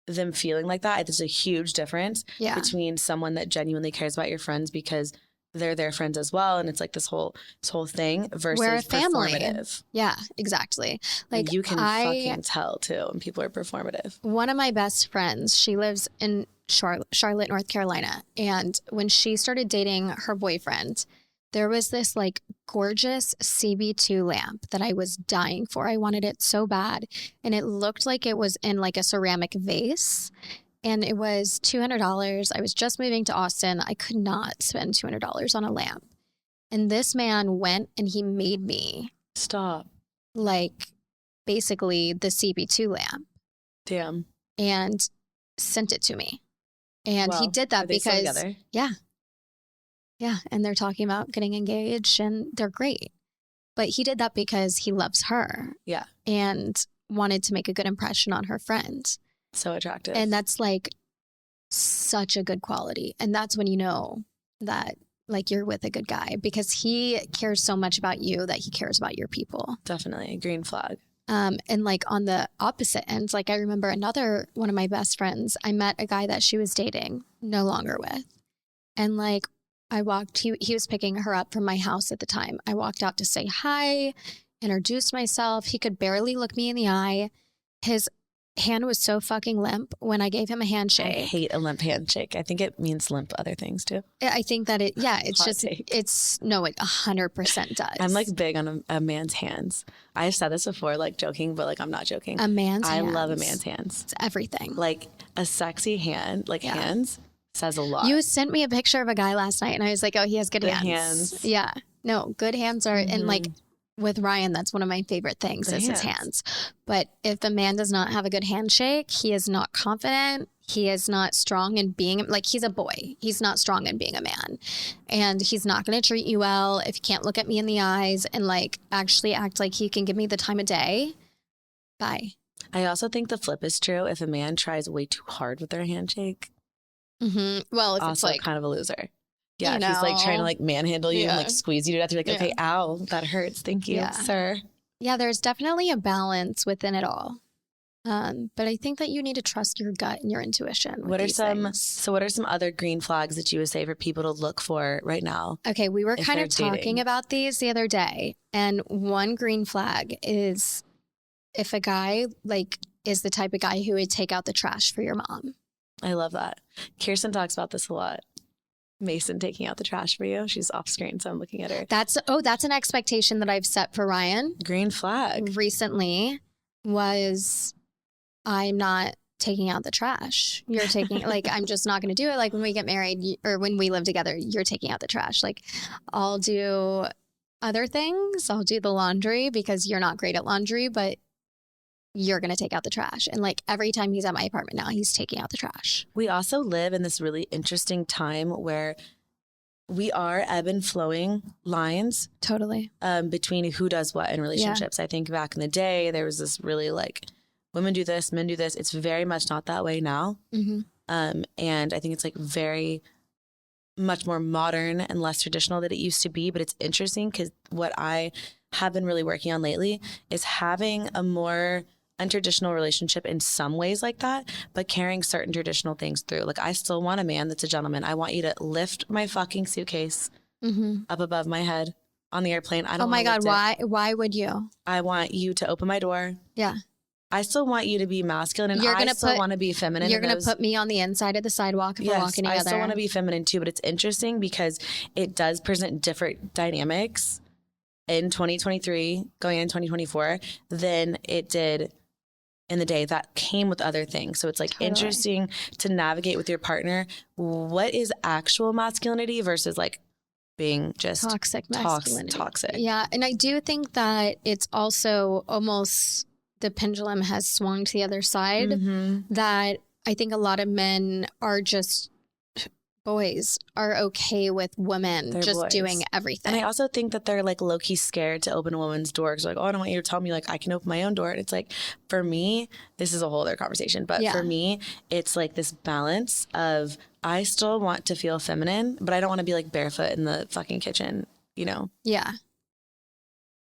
them feeling like that. There's a huge difference between someone that genuinely cares about your friends because they're their friends as well, and it's like this whole thing versus We're a family. performative. Yeah, exactly. Like you can fucking tell too when people are performative. One of my best friends, she lives in Charlotte, North Carolina, and when she started dating her boyfriend, there was this like gorgeous CB2 lamp that I was dying for. I wanted it so bad, and it looked like it was in like a ceramic vase. And it was $200. I was just moving to Austin. I could not spend $200 on a lamp. And this man went and he made me stop, like basically the CB2 lamp. Damn. And sent it to me. And well, he did that because, yeah. And they're talking about getting engaged and they're great. But he did that because he loves her. Yeah. And wanted to make a good impression on her friend. So attractive. And that's like such a good quality. And that's when you know that like you're with a good guy, because he cares so much about you that he cares about your people. Definitely. Green flag. And like on the opposite end, like I remember another one of my best friends, I met a guy that she was dating, no longer with. And like I walked, he was picking her up from my house at the time. I walked out to say hi, introduced myself. He could barely look me in the eye. His hand was so fucking limp when I gave him a handshake. I hate a limp handshake. I think it means limp other things too. I think that it 100% does. I'm like big on a man's hands. I've said this before, like joking, but like I'm not joking. A man's hands. I love a man's hands. It's everything. Like a sexy hand, like hands says a lot. You sent me a picture of a guy last night and I was like, oh, he has good hands. Yeah. No, good hands are, and like, with Ryan, that's one of my favorite things is his hands. But if the man does not have a good handshake, he is not confident. He is not strong in being, like, he's a boy. He's not strong in being a man. And he's not going to treat you well if you can't look at me in the eyes and like actually act like he can give me the time of day. Bye. I also think the flip is true. If a man tries way too hard with their handshake, well, if also it's like kind of a loser. Yeah, if he's like trying to like manhandle you and like squeeze you to death, you're like, okay, ow, that hurts. Thank you, sir. Yeah, there's definitely a balance within it all. But I think that you need to trust your gut and your intuition. What are some other green flags that you would say for people to look for right now? Okay, we were kind of talking about these the other day, and one green flag is if a guy like is the type of guy who would take out the trash for your mom. I love that. Kirsten talks about this a lot. Mason taking out the trash for you. She's off screen, so I'm looking at her. That's an expectation that I've set for Ryan. Green flag. Recently was I'm not taking out the trash. You're taking, like, I'm just not going to do it. Like when we get married or when we live together, you're taking out the trash. Like I'll do other things. I'll do the laundry because you're not great at laundry, but you're going to take out the trash. And like every time he's at my apartment now, he's taking out the trash. We also live in this really interesting time where we are ebb and flowing lines. Totally. Between who does what in relationships. I think back in the day, there was this really like women do this, men do this. It's very much not that way now. And I think it's like very much more modern and less traditional than it used to be. But it's interesting because what I have been really working on lately is having a more untraditional relationship in some ways like that, but carrying certain traditional things through. Like I still want a man that's a gentleman. I want you to lift my fucking suitcase up above my head on the airplane. I don't. Oh my God, why would you? I want you to open my door. Yeah. I still want you to be masculine, and I still want to be feminine. You're going to put me on the inside of the sidewalk if we're walking together. I still want to be feminine too, but it's interesting because it does present different dynamics in 2023 going into 2024 than it did in the day that came with other things. So it's like interesting to navigate with your partner. What is actual masculinity versus like being just toxic masculinity? Toxic. Yeah. And I do think that it's also almost the pendulum has swung to the other side, that I think a lot of men are just boys are okay with women just doing everything. And I also think that they're like low-key scared to open a woman's door because like, oh, I don't want you to tell me like I can open my own door. And it's like, for me, this is a whole other conversation, but for me, it's like this balance of I still want to feel feminine, but I don't want to be like barefoot in the fucking kitchen, you know? Yeah.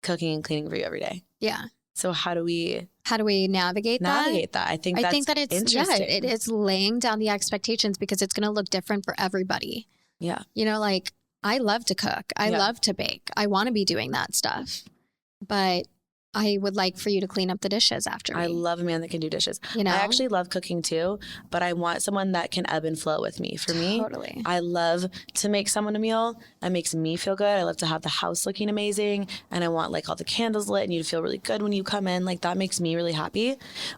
Cooking and cleaning for you every day. Yeah. So how do we navigate that? I think that it's interesting. It is laying down the expectations because it's going to look different for everybody. Yeah. You know, like I love to cook. I love to bake. I want to be doing that stuff. But I would like for you to clean up the dishes after me. I love a man that can do dishes. You know? I actually love cooking too, but I want someone that can ebb and flow with me. For me, I love to make someone a meal. It makes me feel good. I love to have the house looking amazing, and I want like all the candles lit and you to feel really good when you come in. Like that makes me really happy.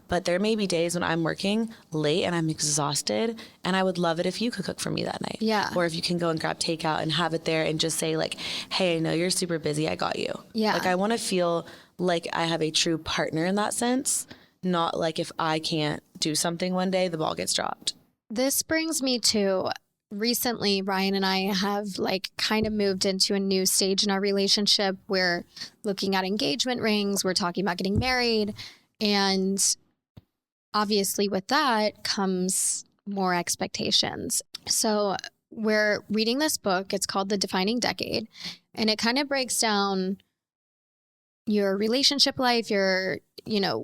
But there may be days when I'm working late and I'm exhausted, and I would love it if you could cook for me that night. Yeah. Or if you can go and grab takeout and have it there and just say like, hey, I know you're super busy. I got you. Yeah. Like I want to feel like I have a true partner in that sense, not like if I can't do something one day, the ball gets dropped. This brings me to recently, Ryan and I have like kind of moved into a new stage in our relationship. We're looking at engagement rings. We're talking about getting married. And obviously with that comes more expectations. So we're reading this book. It's called The Defining Decade. And it kind of breaks down your relationship life, your,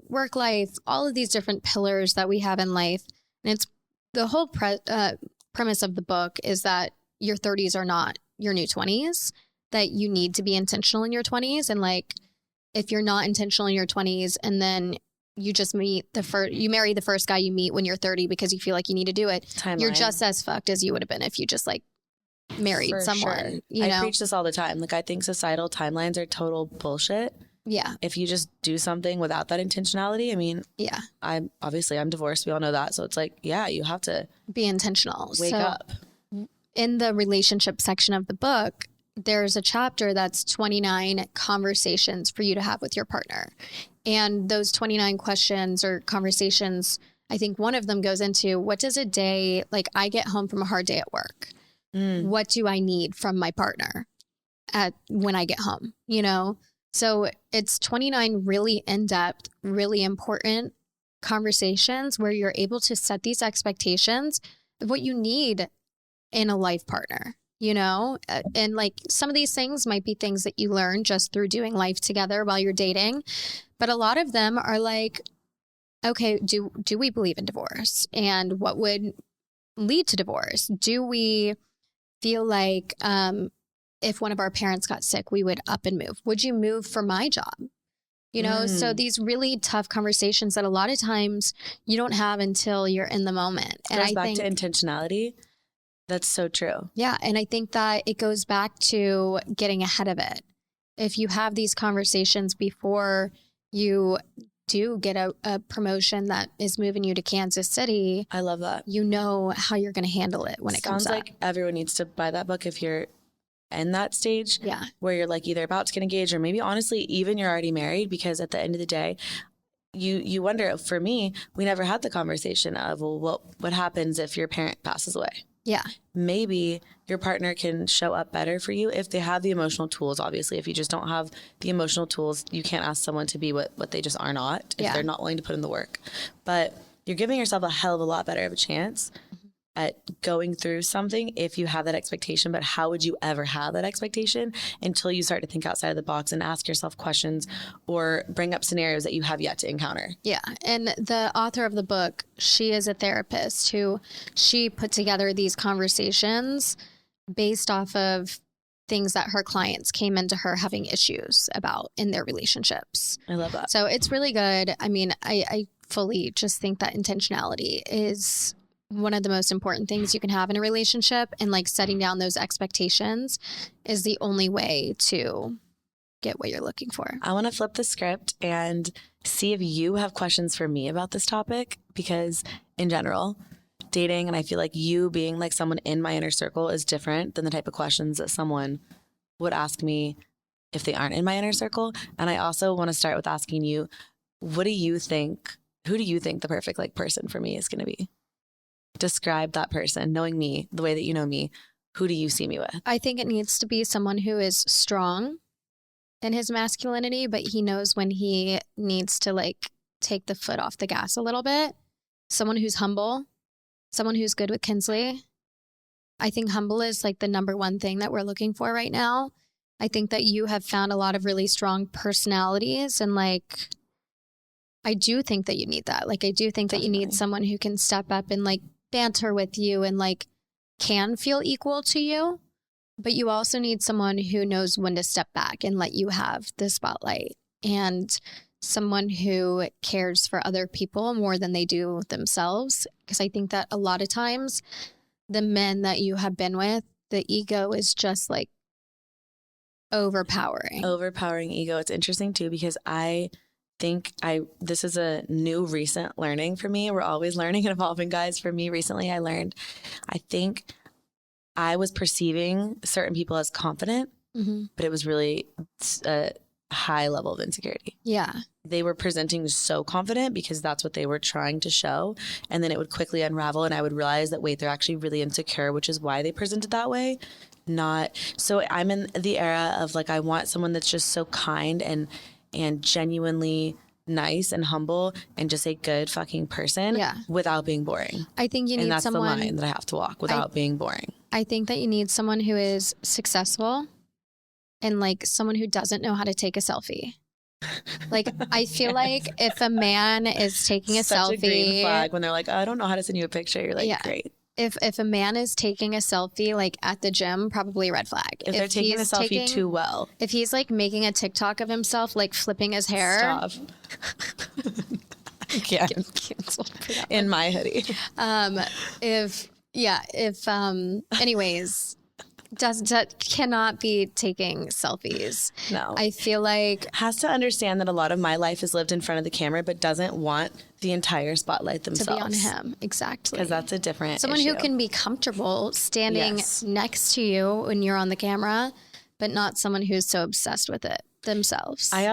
work life, all of these different pillars that we have in life. And it's the whole premise of the book is that your 30s are not your new 20s, that you need to be intentional in your 20s. And like, if you're not intentional in your 20s and then you just you marry the first guy you meet when you're 30 because you feel like you need to do it, you're just as fucked as you would have been if you just like married someone. Sure. I preach this all the time. Like I think societal timelines are total bullshit. Yeah. If you just do something without that intentionality, I mean, I'm divorced. We all know that. So it's like, yeah, you have to be intentional. Wake up. In the relationship section of the book, there's a chapter that's 29 conversations for you to have with your partner. And those 29 questions or conversations, I think one of them goes into what does a day, like I get home from a hard day at work. What do I need from my partner when I get home, So it's 29 really in-depth, really important conversations where you're able to set these expectations of what you need in a life partner, and like some of these things might be things that you learn just through doing life together while you're dating. But a lot of them are like, okay, do we believe in divorce? And what would lead to divorce? Do we feel like, if one of our parents got sick, we would up and move. Would you move for my job? So these really tough conversations that a lot of times you don't have until you're in the moment. And goes back to intentionality. That's so true. Yeah. And I think that it goes back to getting ahead of it. If you have these conversations before you do get a promotion that is moving you to Kansas City. I love that. You know how you're going to handle it when it comes up. Sounds like everyone needs to buy that book if you're in that stage where you're like either about to get engaged or maybe honestly even you're already married, because at the end of the day you wonder, for me, we never had the conversation of, well, what happens if your parent passes away? Yeah. Maybe your partner can show up better for you if they have the emotional tools. Obviously, if you just don't have the emotional tools, you can't ask someone to be what they just are not if they're not willing to put in the work. But you're giving yourself a hell of a lot better of a chance at going through something if you have that expectation. But how would you ever have that expectation until you start to think outside of the box and ask yourself questions or bring up scenarios that you have yet to encounter? Yeah. And the author of the book, she is a therapist who she put together these conversations based off of things that her clients came into her having issues about in their relationships. I love that. So it's really good. I mean, I fully just think that intentionality is one of the most important things you can have in a relationship, and like setting down those expectations is the only way to get what you're looking for. I want to flip the script and see if you have questions for me about this topic, because in general, dating, and I feel like you being like someone in my inner circle is different than the type of questions that someone would ask me if they aren't in my inner circle. And I also want to start with asking you, who do you think the perfect like person for me is going to be? Describe that person, knowing me the way that you know me. Who do you see me with? I think it needs to be someone who is strong in his masculinity, but he knows when he needs to like take the foot off the gas a little bit. Someone who's humble, someone who's good with Kinsley. I think humble is like the number one thing that we're looking for right now. I think that you have found a lot of really strong personalities, and like, I do think that you need that. Like, I do think that you need someone who can step up and like banter with you and like can feel equal to you. But you also need someone who knows when to step back and let you have the spotlight, and someone who cares for other people more than they do themselves. Because I think that a lot of times the men that you have been with, the ego is just like overpowering ego. It's interesting too, because I think this is a new recent learning for me. We're always learning and evolving, guys. For me recently, I think I was perceiving certain people as confident, but it was really a high level of insecurity. Yeah. They were presenting so confident because that's what they were trying to show. And then it would quickly unravel and I would realize that, wait, they're actually really insecure, which is why they presented that way. So I'm in the era of like, I want someone that's just so kind and genuinely nice and humble and just a good fucking person without being boring. I think you need someone. And that's the line that I have to walk without being boring. I think that you need someone who is successful and like someone who doesn't know how to take a selfie. Like, I feel like if a man is taking a selfie, a green flag when they're like, oh, I don't know how to send you a picture. You're like, great. If a man is taking a selfie like at the gym, probably red flag. If they're taking a selfie too well. If he's like making a TikTok of himself, like flipping his hair. Stop. Yeah. Canceled for that in my hoodie. Anyways, cannot be taking selfies. No. I feel like has to understand that a lot of my life is lived in front of the camera, but doesn't want the entire spotlight themselves. To be on him. Exactly. Because that's a different someone issue. Who can be comfortable standing next to you when you're on the camera, but not someone who's so obsessed with it themselves. I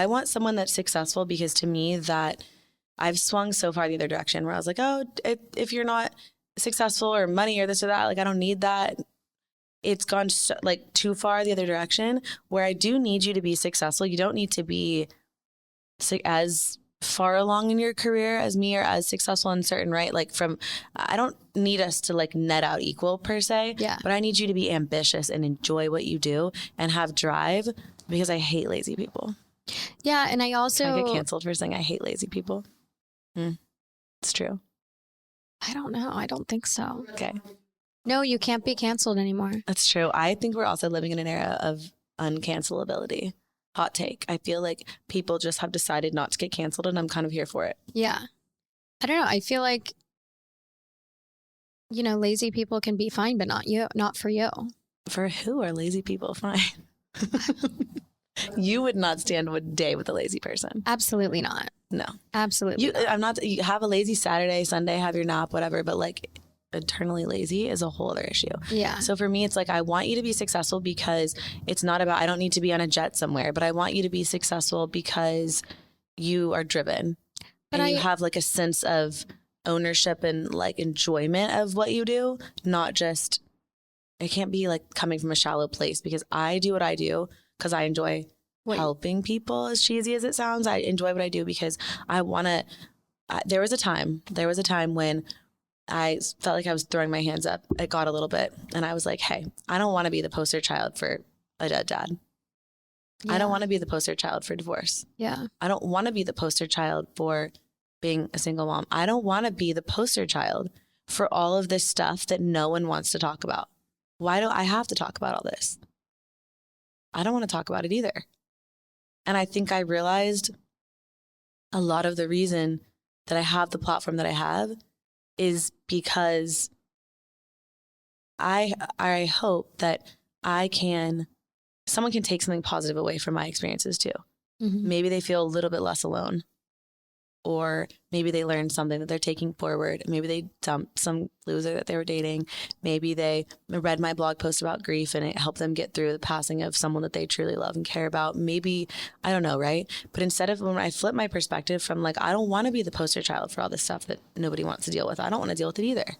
want someone that's successful, because to me that I've swung so far the other direction where I was like, oh, if you're not successful or money or this or that, like I don't need that. It's gone like too far the other direction where I do need you to be successful. You don't need to be as far along in your career as me or as successful in certain, right? Like I don't need us to like net out equal per se, but I need you to be ambitious and enjoy what you do and have drive, because I hate lazy people. Yeah. And I get canceled for saying I hate lazy people. It's true. I don't know. I don't think so. Okay. No, you can't be canceled anymore. That's true. I think we're also living in an era of uncancelability. Hot take. I feel like people just have decided not to get canceled, and I'm kind of here for it. Yeah. I don't know. I feel like, lazy people can be fine, but not for you. For who are lazy people fine? You would not stand a day with a lazy person. Absolutely not. No. Absolutely not. You have a lazy Saturday, Sunday, have your nap, whatever, but like eternally lazy is a whole other issue. Yeah. So for me, it's like, I want you to be successful because it's not about, I don't need to be on a jet somewhere, but I want you to be successful because you are driven and you have like a sense of ownership and like enjoyment of what you do, not just, it can't be like coming from a shallow place, because I do what I do because I enjoy helping people, as cheesy as it sounds. I enjoy what I do because I want to, there was a time when I felt like I was throwing my hands up. It got a little bit. And I was like, hey, I don't want to be the poster child for a dead dad. Yeah. I don't want to be the poster child for divorce. Yeah. I don't want to be the poster child for being a single mom. I don't want to be the poster child for all of this stuff that no one wants to talk about. Why do I have to talk about all this? I don't want to talk about it either. And I think I realized a lot of the reason that I have the platform that I have is because I hope that someone can take something positive away from my experiences too. Mm-hmm. Maybe they feel a little bit less alone, or maybe they learned something that they're taking forward. Maybe they dumped some loser that they were dating. Maybe they read my blog post about grief and it helped them get through the passing of someone that they truly love and care about. Maybe, I don't know, right? But instead of, when I flip my perspective from like, I don't want to be the poster child for all this stuff that nobody wants to deal with. I don't want to deal with it either.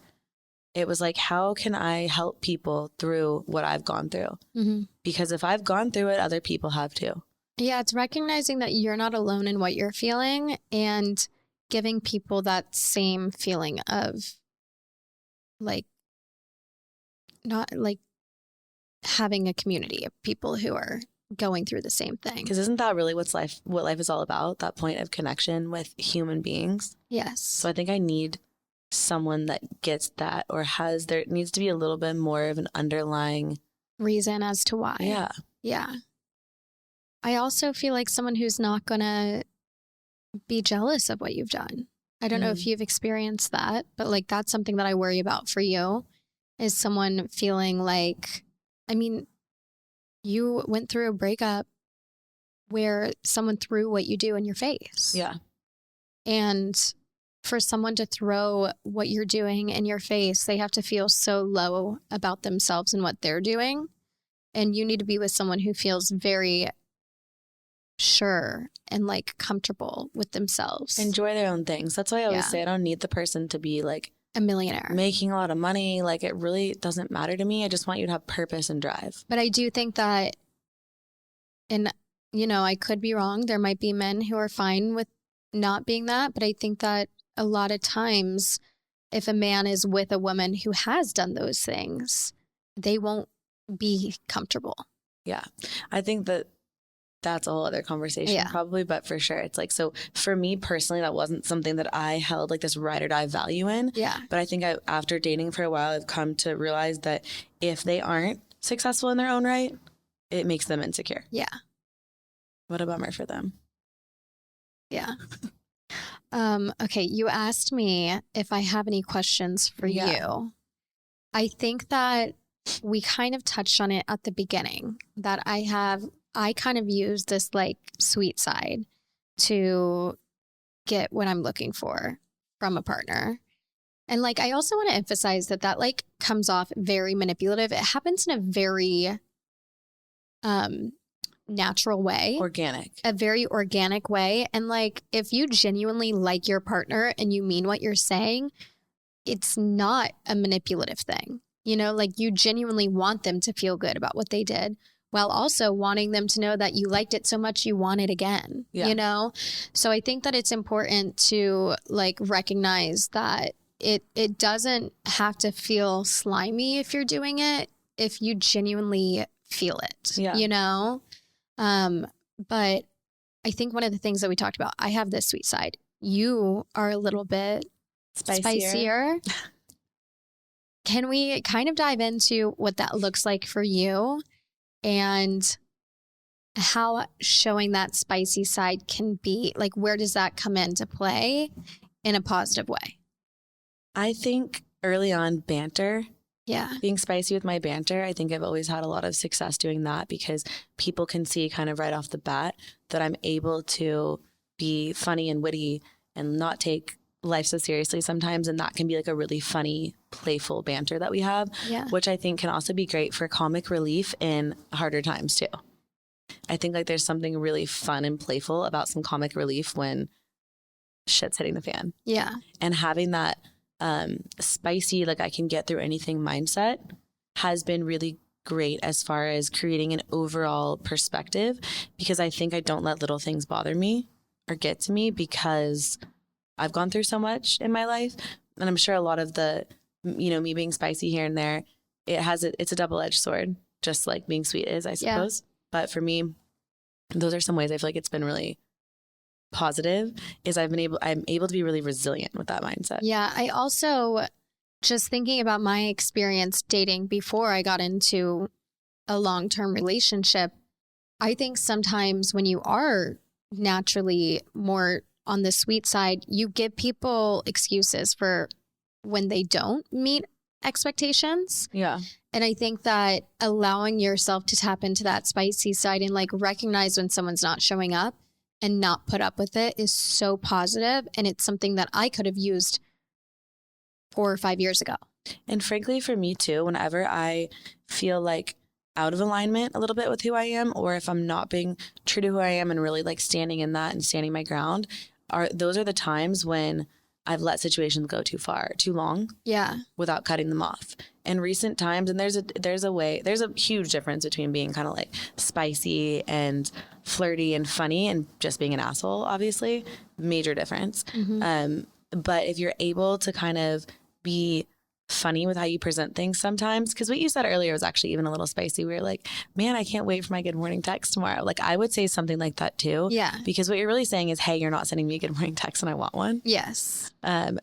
It was like, how can I help people through what I've gone through? Mm-hmm. Because if I've gone through it, other people have too. Yeah, it's recognizing that you're not alone in what you're feeling and giving people that same feeling of like, not like having a community of people who are going through the same thing. Because isn't that really what life is all about? That point of connection with human beings? Yes. So I think I need someone that gets that, or there needs to be a little bit more of an underlying reason as to why. Yeah. Yeah. I also feel like someone who's not going to be jealous of what you've done. I don't know if you've experienced that, but like that's something that I worry about for you, is someone feeling like, I mean, you went through a breakup where someone threw what you do in your face. Yeah. And for someone to throw what you're doing in your face, they have to feel so low about themselves and what they're doing. And you need to be with someone who feels very sure and like comfortable with themselves. Enjoy their own things. That's why I always say I don't need the person to be like a millionaire, making a lot of money. Like it really doesn't matter to me. I just want you to have purpose and drive. But I do think that, and you know, I could be wrong. There might be men who are fine with not being that. But I think that a lot of times if a man is with a woman who has done those things, they won't be comfortable. Yeah. I think that that's a whole other conversation probably, but for sure. It's like, so for me personally, that wasn't something that I held like this ride or die value in. Yeah. But I think after dating for a while, I've come to realize that if they aren't successful in their own right, it makes them insecure. Yeah. What a bummer for them. Yeah. Okay. You asked me if I have any questions for you. I think that we kind of touched on it at the beginning, that I kind of use this like sweet side to get what I'm looking for from a partner. And like, I also want to emphasize that like comes off very manipulative. It happens in a very natural way. A very organic way. And like, if you genuinely like your partner and you mean what you're saying, it's not a manipulative thing. You know, like you genuinely want them to feel good about what they did, while also wanting them to know that you liked it so much you want it again, you know? So I think that it's important to like recognize that it doesn't have to feel slimy if you're doing it, if you genuinely feel it, you know? But I think one of the things that we talked about, I have this sweet side. You are a little bit spicier. Can we kind of dive into what that looks like for you and how showing that spicy side can be, like, where does that come into play in a positive way? I think early on, banter. Yeah. Being spicy with my banter. I think I've always had a lot of success doing that because people can see kind of right off the bat that I'm able to be funny and witty and not take life so seriously sometimes. And that can be like a really funny, playful banter that we have, which I think can also be great for comic relief in harder times too. I think like there's something really fun and playful about some comic relief when shit's hitting the fan. Yeah. And having that spicy, like I can get through anything mindset has been really great as far as creating an overall perspective, because I think I don't let little things bother me or get to me because I've gone through so much in my life. And I'm sure a lot of the, you know, me being spicy here and there, it's a double-edged sword, just like being sweet is, I suppose. But for me, those are some ways I feel like it's been really positive, is I'm able to be really resilient with that mindset. Yeah. I also, just thinking about my experience dating before I got into a long-term relationship, I think sometimes when you are naturally more on the sweet side, you give people excuses for when they don't meet expectations. Yeah. And I think that allowing yourself to tap into that spicy side and like recognize when someone's not showing up and not put up with it is so positive. And it's something that I could have used 4 or 5 years ago. And frankly, for me too, whenever I feel like out of alignment a little bit with who I am, or if I'm not being true to who I am and really like standing in that and standing my ground, those are the times when I've let situations go too far, too long. Yeah. Without cutting them off. In recent times, and there's a huge difference between being kind of like spicy and flirty and funny and just being an asshole, obviously. Major difference. Mm-hmm. But if you're able to kind of be funny with how you present things sometimes. Because what you said earlier was actually even a little spicy. We were like, man, I can't wait for my good morning text tomorrow. Like I would say something like that too. Yeah. Because what you're really saying is, hey, you're not sending me a good morning text and I want one. Yes. And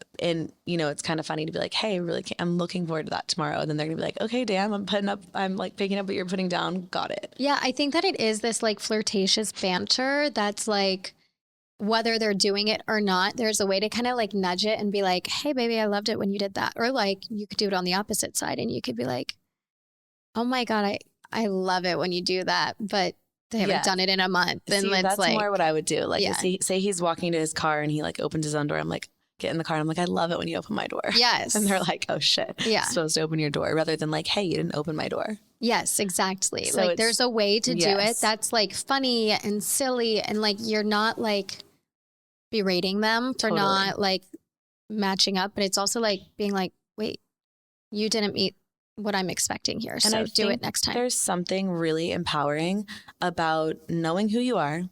you know, it's kind of funny to be like, hey, really, I'm looking forward to that tomorrow. And then they're gonna be like, okay, damn, I'm like picking up what you're putting down. Got it. Yeah. I think that it is this like flirtatious banter that's like, whether they're doing it or not, there's a way to kind of like nudge it and be like, hey, baby, I loved it when you did that. Or like you could do it on the opposite side and you could be like, oh my God, I love it when you do that. But they haven't done it in a month. Then See, let's that's like, more what I would do. Like, say he's walking to his car and he like opens his own door. I'm like, get in the car. And I'm like, I love it when you open my door. Yes. And they're like, oh shit. Yeah. I'm supposed to open your door, rather than like, hey, you didn't open my door. Yes, exactly. So like there's a way to do it yes. that's like funny and silly, and like you're not like berating them for Totally. not like matching up, but it's also like being like, wait, you didn't meet what I'm expecting here, so do it next time. There's something really empowering about knowing who you are,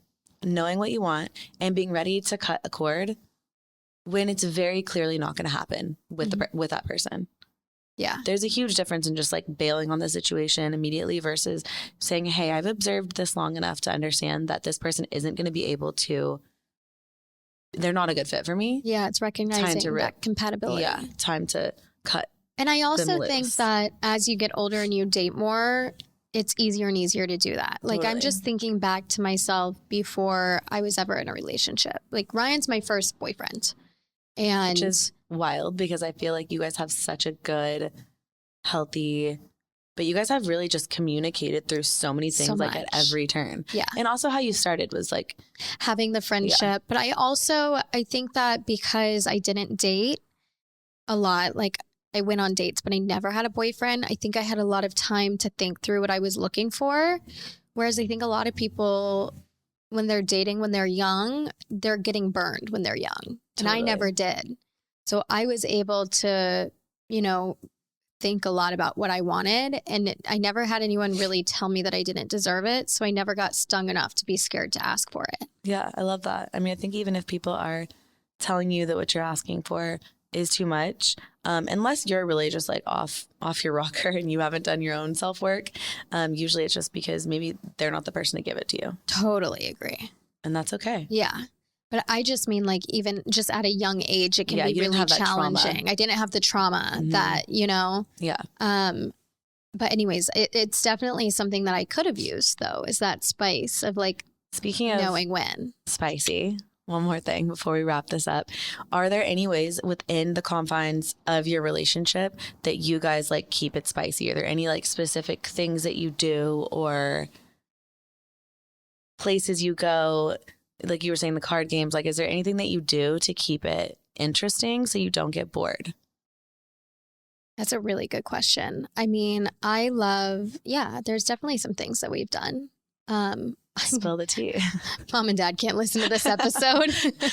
knowing what you want, and being ready to cut a cord when it's very clearly not going to happen with with that person. Yeah. There's a huge difference in just like bailing on the situation immediately versus saying, hey, I've observed this long enough to understand that this person isn't going to be able to, they're not a good fit for me. Yeah, it's recognizing that compatibility. Yeah, time to cut. And I also think that as you get older and you date more, it's easier and easier to do that. Like I'm just thinking back to myself before I was ever in a relationship. Like Ryan's my first boyfriend. And which is wild because I feel like you guys have such a good, healthy, but you guys have really just communicated through so many things, like at every turn. Yeah. And also how you started was like having the friendship. Yeah. But I think that because I didn't date a lot, like I went on dates, but I never had a boyfriend. I think I had a lot of time to think through what I was looking for. Whereas I think a lot of people, when they're dating, when they're young, they're getting burned when they're young. And I never did. So I was able to, you know, think a lot about what I wanted. And I never had anyone really tell me that I didn't deserve it. So I never got stung enough to be scared to ask for it. Yeah, I love that. I mean, I think even if people are telling you that what you're asking for is too much, unless you're really just like off your rocker and you haven't done your own self-work, usually it's just because maybe they're not the person to give it to you. Totally agree. And that's okay. Yeah. But I just mean like even just at a young age, it can be really challenging. I didn't have the trauma that, you know. Yeah. But anyways, it's definitely something that I could have used though, is that spice of like speaking of knowing when. Spicy. One more thing before we wrap this up. Are there any ways within the confines of your relationship that you guys like keep it spicy? Are there any like specific things that you do or places you go? Like you were saying, the card games, like, is there anything that you do to keep it interesting so you don't get bored? That's a really good question. I mean, there's definitely some things that we've done. Spill the tea. Mom and Dad can't listen to this episode.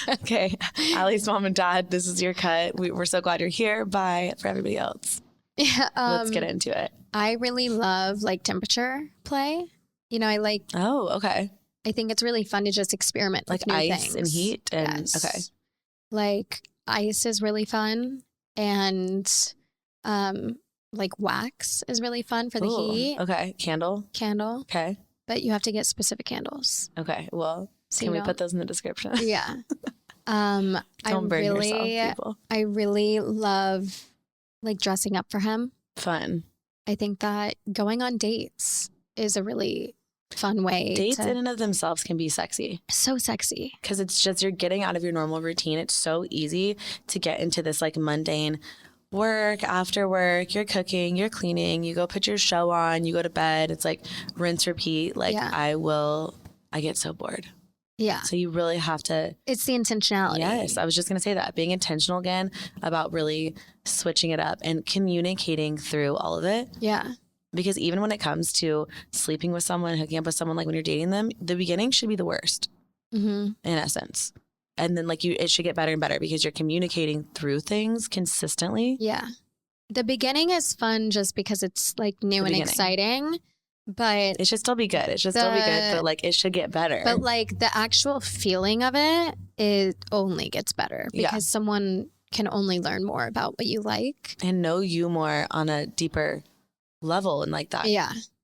Okay. Allie's mom and dad, this is your cut. We're so glad you're here. Bye for everybody else. Yeah. Let's get into it. I really love like temperature play. You know, I like. Oh, okay. I think it's really fun to just experiment with new ice things. And heat. And yes. Okay. Like ice is really fun, and like wax is really fun for the heat. Okay. Candle. Okay. But you have to get specific candles. Okay. Well, can we put those in the description? Yeah. Don't burn yourself, people. I really love like dressing up for him. Fun. I think that going on dates is a really fun way. Dates in and of themselves can be sexy. So sexy. Because it's just, you're getting out of your normal routine. It's so easy to get into this like mundane work, after work, you're cooking, you're cleaning, you go put your show on, you go to bed. It's like rinse, repeat. Like I get so bored. Yeah. So you really have to. It's the intentionality. Yes. I was just going to say that. Being intentional again about really switching it up and communicating through all of it. Yeah. Because even when it comes to sleeping with someone, hooking up with someone, like when you're dating them, the beginning should be the worst in essence. And then like it should get better and better because you're communicating through things consistently. Yeah. The beginning is fun just because it's like new and exciting, but it should still be good. It should still be good, but like it should get better. But like the actual feeling of it only gets better because someone can only learn more about what you like. And know you more on a deeper level, and like that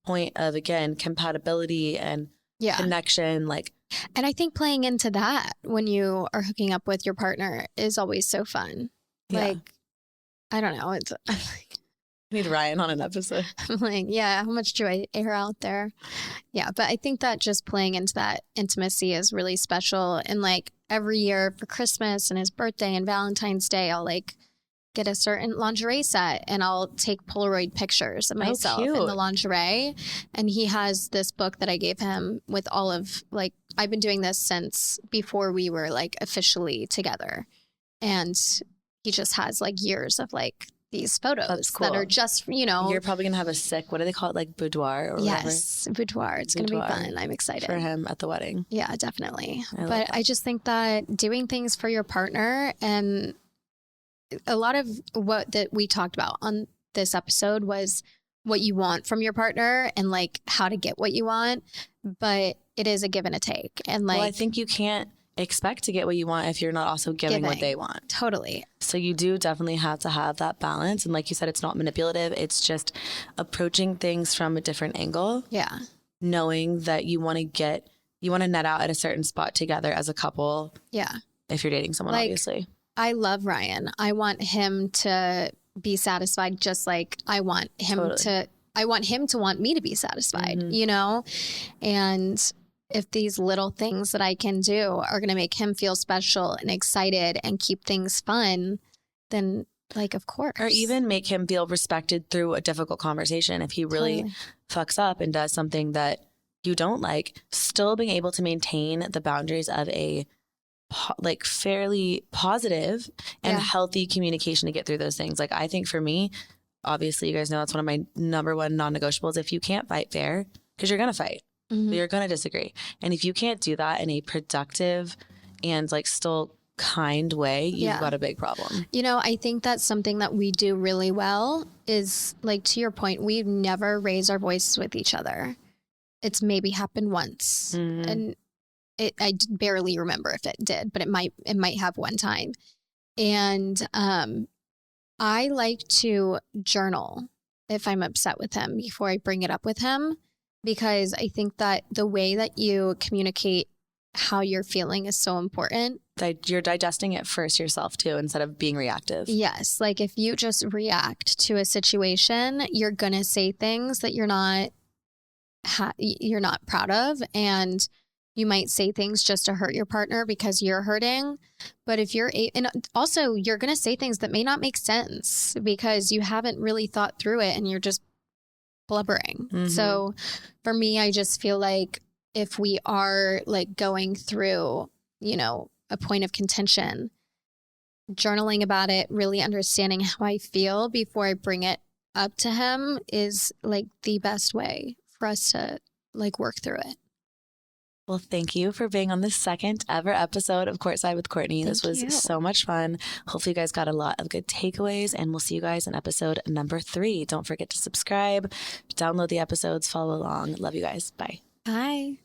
point of, again, compatibility and connection. Like, and I think playing into that when you are hooking up with your partner is always so fun. Like, I don't know. It's need Ryan on an episode. I'm like, how much do I air out there? Yeah. But I think that just playing into that intimacy is really special. And like every year for Christmas and his birthday and Valentine's Day, I'll like get a certain lingerie set and I'll take Polaroid pictures of myself in the lingerie. And he has this book that I gave him with all of, like, I've been doing this since before we were like officially together. And he just has like years of like these photos that are just, you know. You're probably going to have a sick, what do they call it? Like boudoir or whatever? Yes, boudoir. It's going to be fun. I'm excited. For him at the wedding. Yeah, definitely. But I just think that doing things for your partner, and a lot of what that we talked about on this episode was what you want from your partner and like how to get what you want. But it is a give and a take. And like, well, I think you can't expect to get what you want if you're not also giving what they want. Totally. So you do definitely have to have that balance. And like you said, it's not manipulative. It's just approaching things from a different angle. Yeah. Knowing that you want to net out at a certain spot together as a couple. Yeah. If you're dating someone, like, obviously. I love Ryan. I want him to be satisfied just like I want him I want him to want me to be satisfied, you know? And if these little things that I can do are going to make him feel special and excited and keep things fun, then like, of course. Or even make him feel respected through a difficult conversation. If he really fucks up and does something that you don't like, still being able to maintain the boundaries of a like fairly positive and healthy communication to get through those things. Like, I think for me, obviously you guys know that's one of my number one non-negotiables. If you can't fight fair, because you're going to fight. You're going to disagree. And if you can't do that in a productive and like still kind way, you've got a big problem. You know, I think that's something that we do really well is like, to your point, we never raise our voices with each other. It's maybe happened once. And I barely remember if it did, but it might have one time. And I like to journal if I'm upset with him before I bring it up with him. Because I think that the way that you communicate how you're feeling is so important. You're digesting it first yourself too, instead of being reactive. Yes. Like if you just react to a situation, you're going to say things that you're not proud of. And you might say things just to hurt your partner because you're hurting. But if and also you're going to say things that may not make sense because you haven't really thought through it and you're just blubbering. So for me, I just feel like if we are like going through, you know, a point of contention, journaling about it, really understanding how I feel before I bring it up to him is like the best way for us to like work through it. Well, thank you for being on the second ever episode of Courtside with Courtney. This was so much fun. Hopefully you guys got a lot of good takeaways, and we'll see you guys in episode number 3. Don't forget to subscribe, download the episodes, follow along. Love you guys. Bye. Bye.